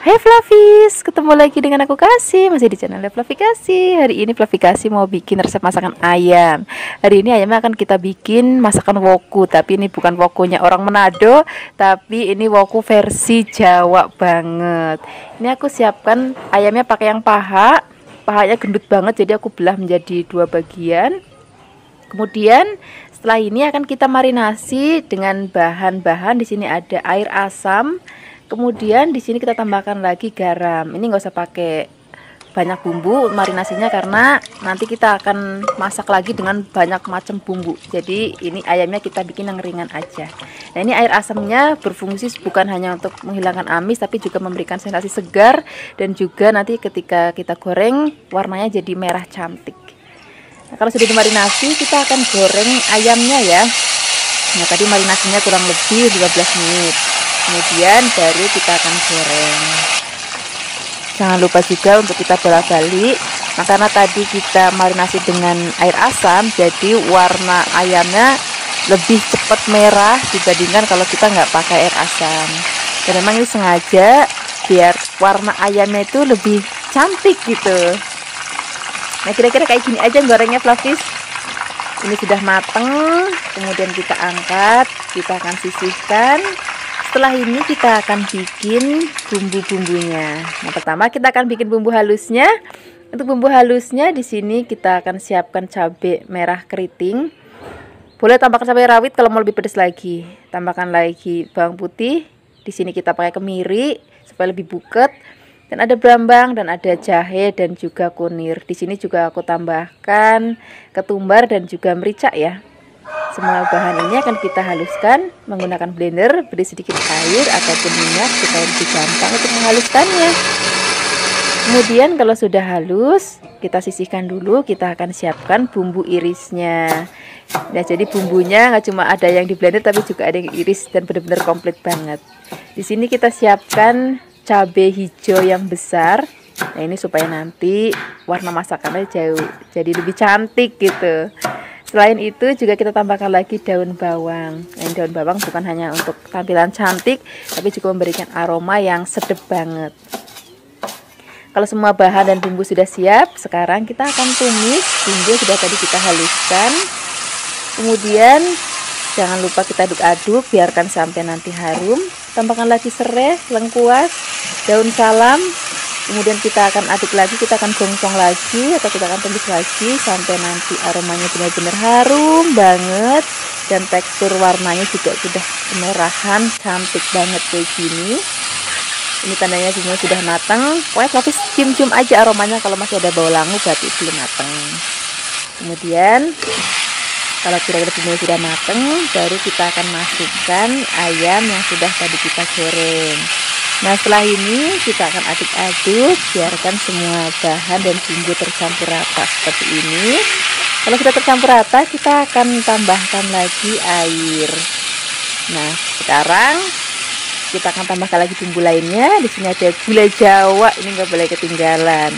Hai Flavis, ketemu lagi dengan aku Kasih, masih di channel Flavikasi. Hari ini Flavikasi mau bikin resep masakan ayam. Hari ini ayamnya akan kita bikin masakan woku, tapi ini bukan wokunya orang Manado, tapi ini woku versi Jawa banget. Ini aku siapkan ayamnya pakai yang pahanya gendut banget, jadi aku belah menjadi 2 bagian. Kemudian setelah ini akan kita marinasi dengan bahan-bahan. Di sini ada air asam. Kemudian di sini kita tambahkan lagi garam. Ini nggak usah pakai banyak bumbu marinasinya karena nanti kita akan masak lagi dengan banyak macam bumbu. Jadi ini ayamnya kita bikin yang ringan aja. Nah ini air asamnya berfungsi bukan hanya untuk menghilangkan amis, tapi juga memberikan sensasi segar dan juga nanti ketika kita goreng warnanya jadi merah cantik. Nah, kalau sudah dimarinasi kita akan goreng ayamnya ya. Nah tadi marinasinya kurang lebih 15 menit. Kemudian baru kita akan goreng. Jangan lupa juga untuk kita bolak-balik. Nah karena tadi kita marinasi dengan air asam, jadi warna ayamnya lebih cepat merah dibandingkan kalau kita nggak pakai air asam. Dan memang ini sengaja biar warna ayamnya itu lebih cantik gitu. Nah kira-kira kayak gini aja gorengnya Flavis. Ini sudah mateng, kemudian kita angkat, kita akan sisihkan. Setelah ini kita akan bikin bumbu-bumbunya. Nah, pertama kita akan bikin bumbu halusnya. Untuk bumbu halusnya di sini kita akan siapkan cabai merah keriting. Boleh tambahkan cabai rawit kalau mau lebih pedas lagi. Tambahkan lagi bawang putih. Di sini kita pakai kemiri supaya lebih buket. Dan ada brambang dan ada jahe dan juga kunir. Di sini juga aku tambahkan ketumbar dan juga merica ya. Semua bahan ini akan kita haluskan menggunakan blender, beri sedikit air ataupun minyak supaya lebih gampang untuk menghaluskannya. Kemudian kalau sudah halus, kita sisihkan dulu, kita akan siapkan bumbu irisnya. Nah, jadi bumbunya nggak cuma ada yang di blender tapi juga ada yang iris dan benar-benar komplit banget. Di sini kita siapkan cabai hijau yang besar. Nah, ini supaya nanti warna masakannya jadi lebih cantik gitu. Selain itu juga kita tambahkan lagi daun bawang. Nah, daun bawang bukan hanya untuk tampilan cantik, tapi juga memberikan aroma yang sedap banget. Kalau semua bahan dan bumbu sudah siap, sekarang kita akan tumis bumbu sudah tadi kita haluskan. Kemudian jangan lupa kita aduk-aduk, biarkan sampai nanti harum. Tambahkan lagi serai, lengkuas, daun salam. Kemudian kita akan aduk lagi, kita akan gongsong lagi atau kita akan tumis lagi sampai nanti aromanya benar-benar harum banget dan tekstur warnanya juga sudah kemerahan, cantik banget kayak gini. Ini tandanya bumbunya sudah matang. Pokoknya tapi cium-cium aja aromanya, kalau masih ada bau langu berarti belum matang. Kemudian kalau kira-kira bumbunya sudah matang, baru kita akan masukkan ayam yang sudah tadi kita goreng. Nah, setelah ini kita akan aduk-aduk, biarkan semua bahan dan bumbu tercampur rata seperti ini. Kalau sudah tercampur rata, kita akan tambahkan lagi air. Nah, sekarang kita akan tambahkan lagi bumbu lainnya. Di sini ada gula Jawa, ini nggak boleh ketinggalan.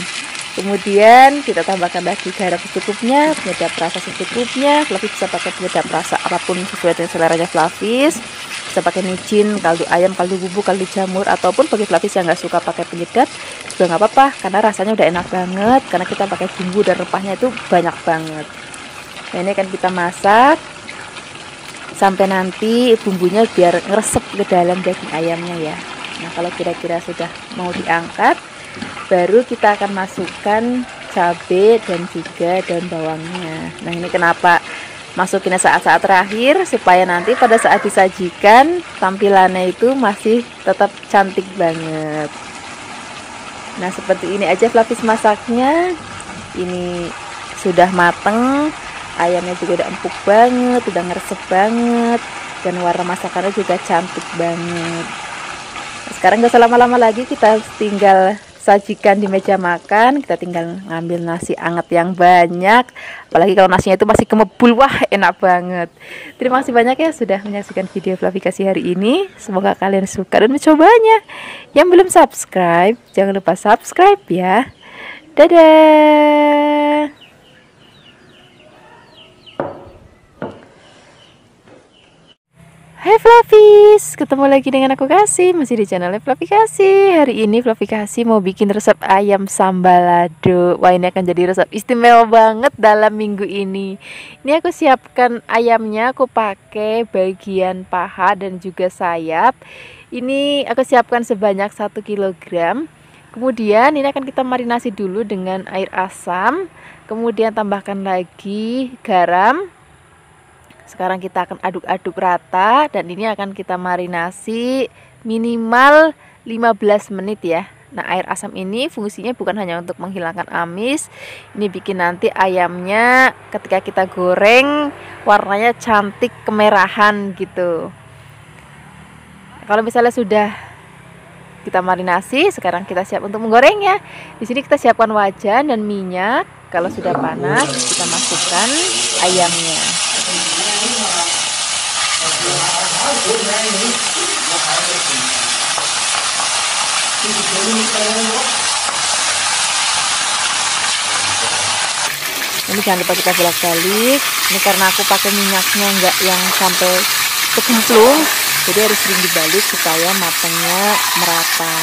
Kemudian kita tambahkan lagi garam secukupnya, penyedap rasa secukupnya. Flavis bisa pakai penyedap rasa apapun sesuai dengan seleranya Flavis. Bisa pakai micin, kaldu ayam, kaldu bubuk, kaldu jamur, ataupun bagi Flavis yang nggak suka pakai penyedap juga nggak apa-apa, karena rasanya udah enak banget. Karena kita pakai bumbu dan rempahnya itu banyak banget. Nah, ini akan kita masak sampai nanti bumbunya biar ngeresep ke dalam daging ayamnya ya. Nah, kalau kira-kira sudah mau diangkat, baru kita akan masukkan cabai dan juga daun bawangnya. Nah, ini kenapa masukinnya saat-saat terakhir, supaya nanti pada saat disajikan tampilannya itu masih tetap cantik banget. Nah, seperti ini aja Flavis masaknya. Ini sudah mateng, ayamnya juga udah empuk banget, udah ngeresep banget, dan warna masakannya juga cantik banget. Nah, sekarang gak usah lama-lama lagi, kita tinggal sajikan di meja makan. Kita tinggal ngambil nasi anget yang banyak, apalagi kalau nasinya itu masih kemebul, wah enak banget. Terima kasih banyak ya sudah menyaksikan video Flavikasi hari ini. Semoga kalian suka dan mencobanya. Yang belum subscribe, jangan lupa subscribe ya. Dadah. Hai Flavis, ketemu lagi dengan aku Kasih, masih di channel Flavikasi. Hari ini Flavikasi mau bikin resep ayam sambal lado. Wah, ini akan jadi resep istimewa banget dalam minggu ini. Ini aku siapkan ayamnya, aku pakai bagian paha dan juga sayap. Ini aku siapkan sebanyak 1 kg. Kemudian ini akan kita marinasi dulu dengan air asam. Kemudian tambahkan lagi garam. Sekarang kita akan aduk-aduk rata dan ini akan kita marinasi minimal 15 menit ya. Nah, air asam ini fungsinya bukan hanya untuk menghilangkan amis, ini bikin nanti ayamnya ketika kita goreng warnanya cantik kemerahan gitu. Kalau misalnya sudah kita marinasi, sekarang kita siap untuk menggorengnya. Di sini kita siapkan wajan dan minyak. Kalau sudah panas, kita masukkan ayamnya. Ini jangan lupa kita bolak-balik. Ini karena aku pakai minyaknya enggak yang sampai kecemplung, jadi harus sering dibalik supaya matangnya merata.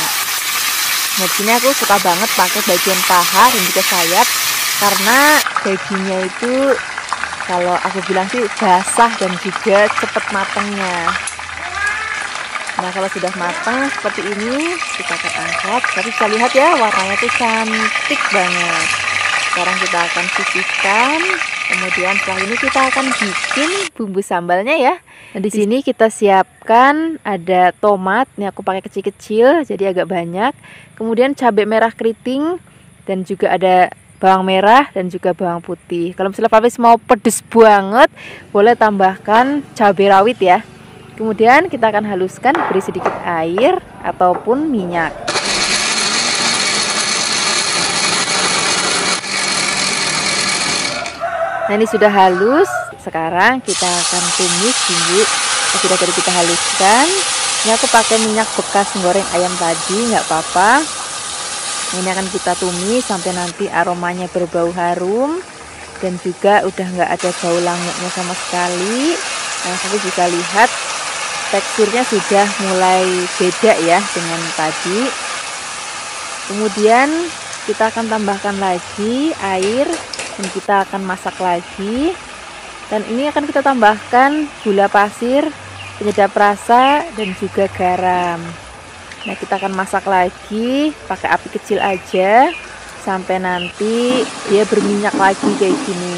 Nah, di sini aku suka banget pakai bagian paha dan juga sayap karena dagingnya itu kalau aku bilang sih basah dan juga cepet matangnya. Nah kalau sudah matang seperti ini kita akan angkat. Tapi bisa lihat ya warnanya tuh cantik banget. Sekarang kita akan sisihkan. Kemudian setelah ini kita akan bikin bumbu sambalnya ya. Nah di sini kita siapkan ada tomat. Ini aku pakai kecil-kecil jadi agak banyak. Kemudian cabai merah keriting dan juga ada bawang merah dan juga bawang putih. Kalau misalnya Flavis mau pedes banget, boleh tambahkan cabai rawit ya. Kemudian kita akan haluskan, beri sedikit air ataupun minyak. Nah ini sudah halus. Sekarang kita akan tumis bumbu yang sudah tadi kita haluskan. Ini aku pakai minyak bekas goreng ayam tadi, nggak apa-apa. Ini akan kita tumis sampai nanti aromanya berbau harum dan juga udah nggak ada bau langaknya sama sekali. Nah, tapi bisa lihat teksturnya sudah mulai beda ya dengan tadi. Kemudian kita akan tambahkan lagi air dan kita akan masak lagi. Dan ini akan kita tambahkan gula pasir, penyedap rasa dan juga garam. Nah kita akan masak lagi pakai api kecil aja sampai nanti dia berminyak lagi kayak gini.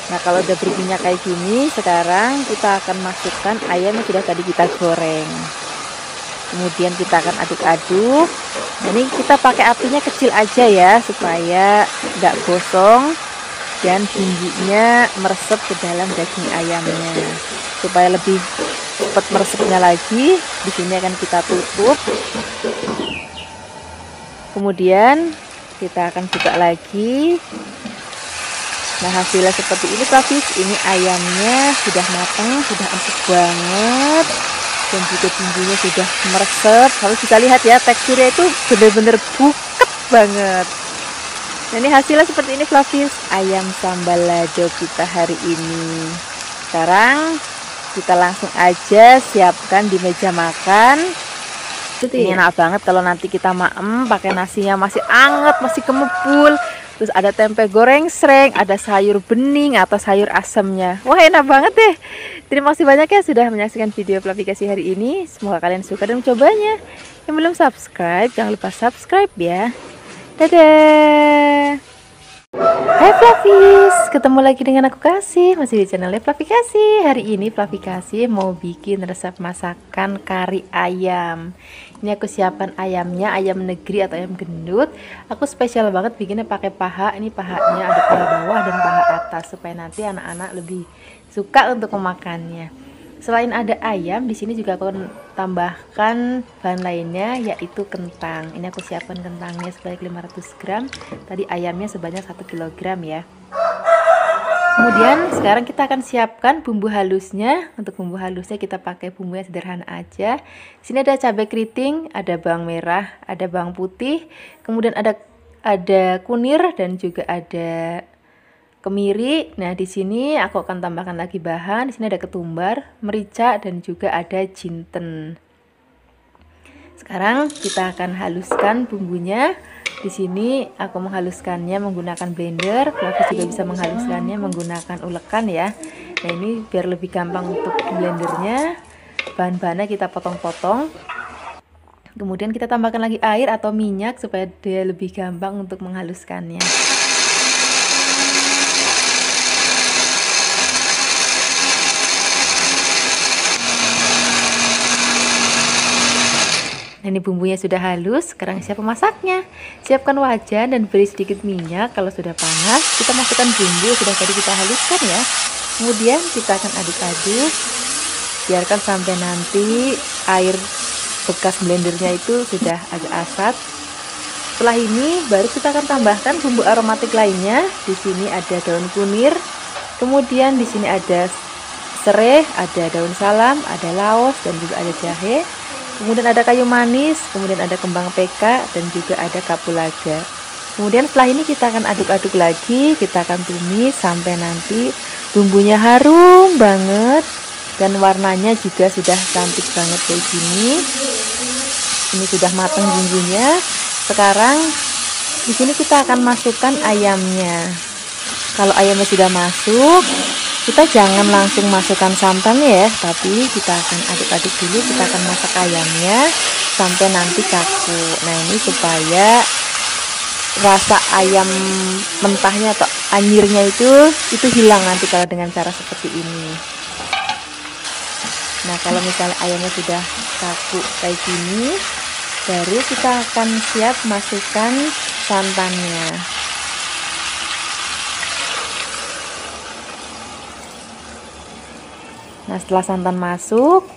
Nah kalau udah berminyak kayak gini, sekarang kita akan masukkan ayam yang sudah tadi kita goreng. Kemudian kita akan aduk-aduk. Nah, ini kita pakai apinya kecil aja ya supaya nggak gosong dan bumbunya meresap ke dalam daging ayamnya. Supaya lebih cepat meresapnya lagi, di sini akan kita tutup. Kemudian kita akan buka lagi. Nah hasilnya seperti ini Flavis. Ini ayamnya sudah matang, sudah empuk banget dan juga bumbunya sudah meresap. Kalau bisa lihat ya teksturnya itu benar-benar buket banget. Nah ini hasilnya seperti ini Flavis, ayam sambal lado kita hari ini. Sekarang kita langsung aja siapkan di meja makan. Ini enak banget kalau nanti kita maem pakai nasinya masih anget, masih kemepul. Terus ada tempe goreng sreng, ada sayur bening atau sayur asamnya. Wah enak banget deh. Terima kasih banyak ya sudah menyaksikan video Flavikasi hari ini. Semoga kalian suka dan mencobanya. Yang belum subscribe, jangan lupa subscribe ya. Dadah. Hai Flavis, ketemu lagi dengan aku Kasih, masih di channel Flavikasi. Hari ini Flavikasi mau bikin resep masakan kari ayam. Ini aku siapkan ayamnya, ayam negeri atau ayam gendut. Aku spesial banget bikinnya pakai paha. Ini pahanya ada paha bawah dan paha atas supaya nanti anak-anak lebih suka untuk memakannya. Selain ada ayam, di sini juga aku akan tambahkan bahan lainnya yaitu kentang. Ini aku siapkan kentangnya sebanyak 500 gram. Tadi ayamnya sebanyak 1 kg ya. Kemudian sekarang kita akan siapkan bumbu halusnya. Untuk bumbu halusnya kita pakai bumbu yang sederhana aja. Di sini ada cabai keriting, ada bawang merah, ada bawang putih, kemudian ada kunir dan juga ada kemiri. Nah, di sini aku akan tambahkan lagi bahan. Di sini ada ketumbar, merica dan juga ada jinten. Sekarang kita akan haluskan bumbunya. Di sini aku menghaluskannya menggunakan blender. Flavis juga bisa menghaluskannya menggunakan ulekan ya. Nah, ini biar lebih gampang untuk blendernya. Bahan-bahannya kita potong-potong. Kemudian kita tambahkan lagi air atau minyak supaya dia lebih gampang untuk menghaluskannya. Nah, ini bumbunya sudah halus, sekarang siap memasaknya. Siapkan wajan dan beri sedikit minyak. Kalau sudah panas, kita masukkan bumbu yang sudah tadi kita haluskan ya. Kemudian kita akan aduk-aduk. Biarkan sampai nanti air bekas blendernya itu sudah agak asat. Setelah ini baru kita akan tambahkan bumbu aromatik lainnya. Di sini ada daun kunir. Kemudian di sini ada serai, ada daun salam, ada laos dan juga ada jahe. Kemudian ada kayu manis, kemudian ada kembang peka dan juga ada kapulaga. Kemudian setelah ini kita akan aduk-aduk lagi, kita akan tumis sampai nanti bumbunya harum banget dan warnanya juga sudah cantik banget kayak gini. Ini sudah matang bumbunya. Sekarang di sini kita akan masukkan ayamnya. Kalau ayamnya sudah masuk, kita jangan langsung masukkan santannya ya, tapi kita akan aduk-aduk dulu. Kita akan masak ayamnya sampai nanti kaku. Nah, ini supaya rasa ayam mentahnya atau anyirnya itu hilang nanti kalau dengan cara seperti ini. Nah, kalau misalnya ayamnya sudah kaku kayak gini, baru kita akan siap masukkan santannya. Nah, setelah santan masuk,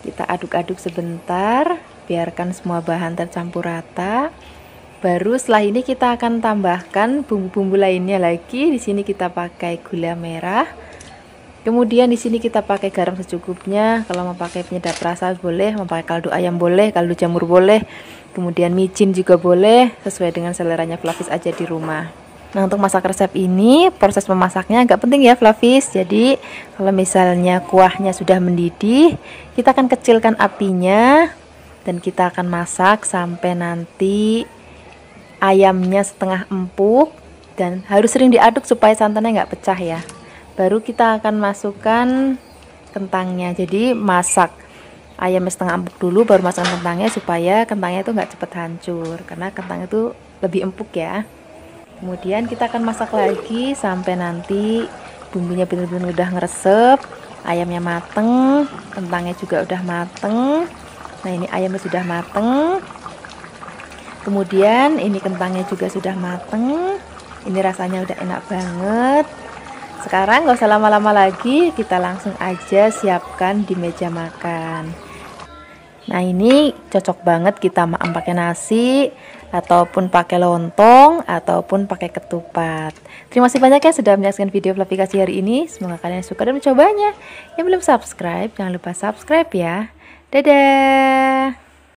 kita aduk-aduk sebentar, biarkan semua bahan tercampur rata. Baru setelah ini kita akan tambahkan bumbu-bumbu lainnya lagi. Di sini kita pakai gula merah. Kemudian di sini kita pakai garam secukupnya. Kalau mau pakai penyedap rasa boleh, mau pakai kaldu ayam boleh, kaldu jamur boleh. Kemudian micin juga boleh, sesuai dengan seleranya Flavis aja di rumah. Nah, untuk masak resep ini, proses memasaknya agak penting ya Flavis. Jadi, kalau misalnya kuahnya sudah mendidih, kita akan kecilkan apinya dan kita akan masak sampai nanti ayamnya setengah empuk, dan harus sering diaduk supaya santannya nggak pecah ya. Baru kita akan masukkan kentangnya. Jadi masak ayamnya setengah empuk dulu, baru masukkan kentangnya supaya kentangnya itu nggak cepet hancur, karena kentang itu lebih empuk ya. Kemudian kita akan masak lagi sampai nanti bumbunya benar-benar udah ngeresep, ayamnya mateng, kentangnya juga udah mateng. Nah, ini ayamnya sudah mateng. Kemudian ini kentangnya juga sudah mateng. Ini rasanya udah enak banget. Sekarang gak usah lama-lama lagi, kita langsung aja siapkan di meja makan. Nah, ini cocok banget kita makan pakai nasi, ataupun pakai lontong, ataupun pakai ketupat. Terima kasih banyak ya sudah menyaksikan video Flavikasi hari ini. Semoga kalian suka dan mencobanya. Yang belum subscribe, jangan lupa subscribe ya. Dadah.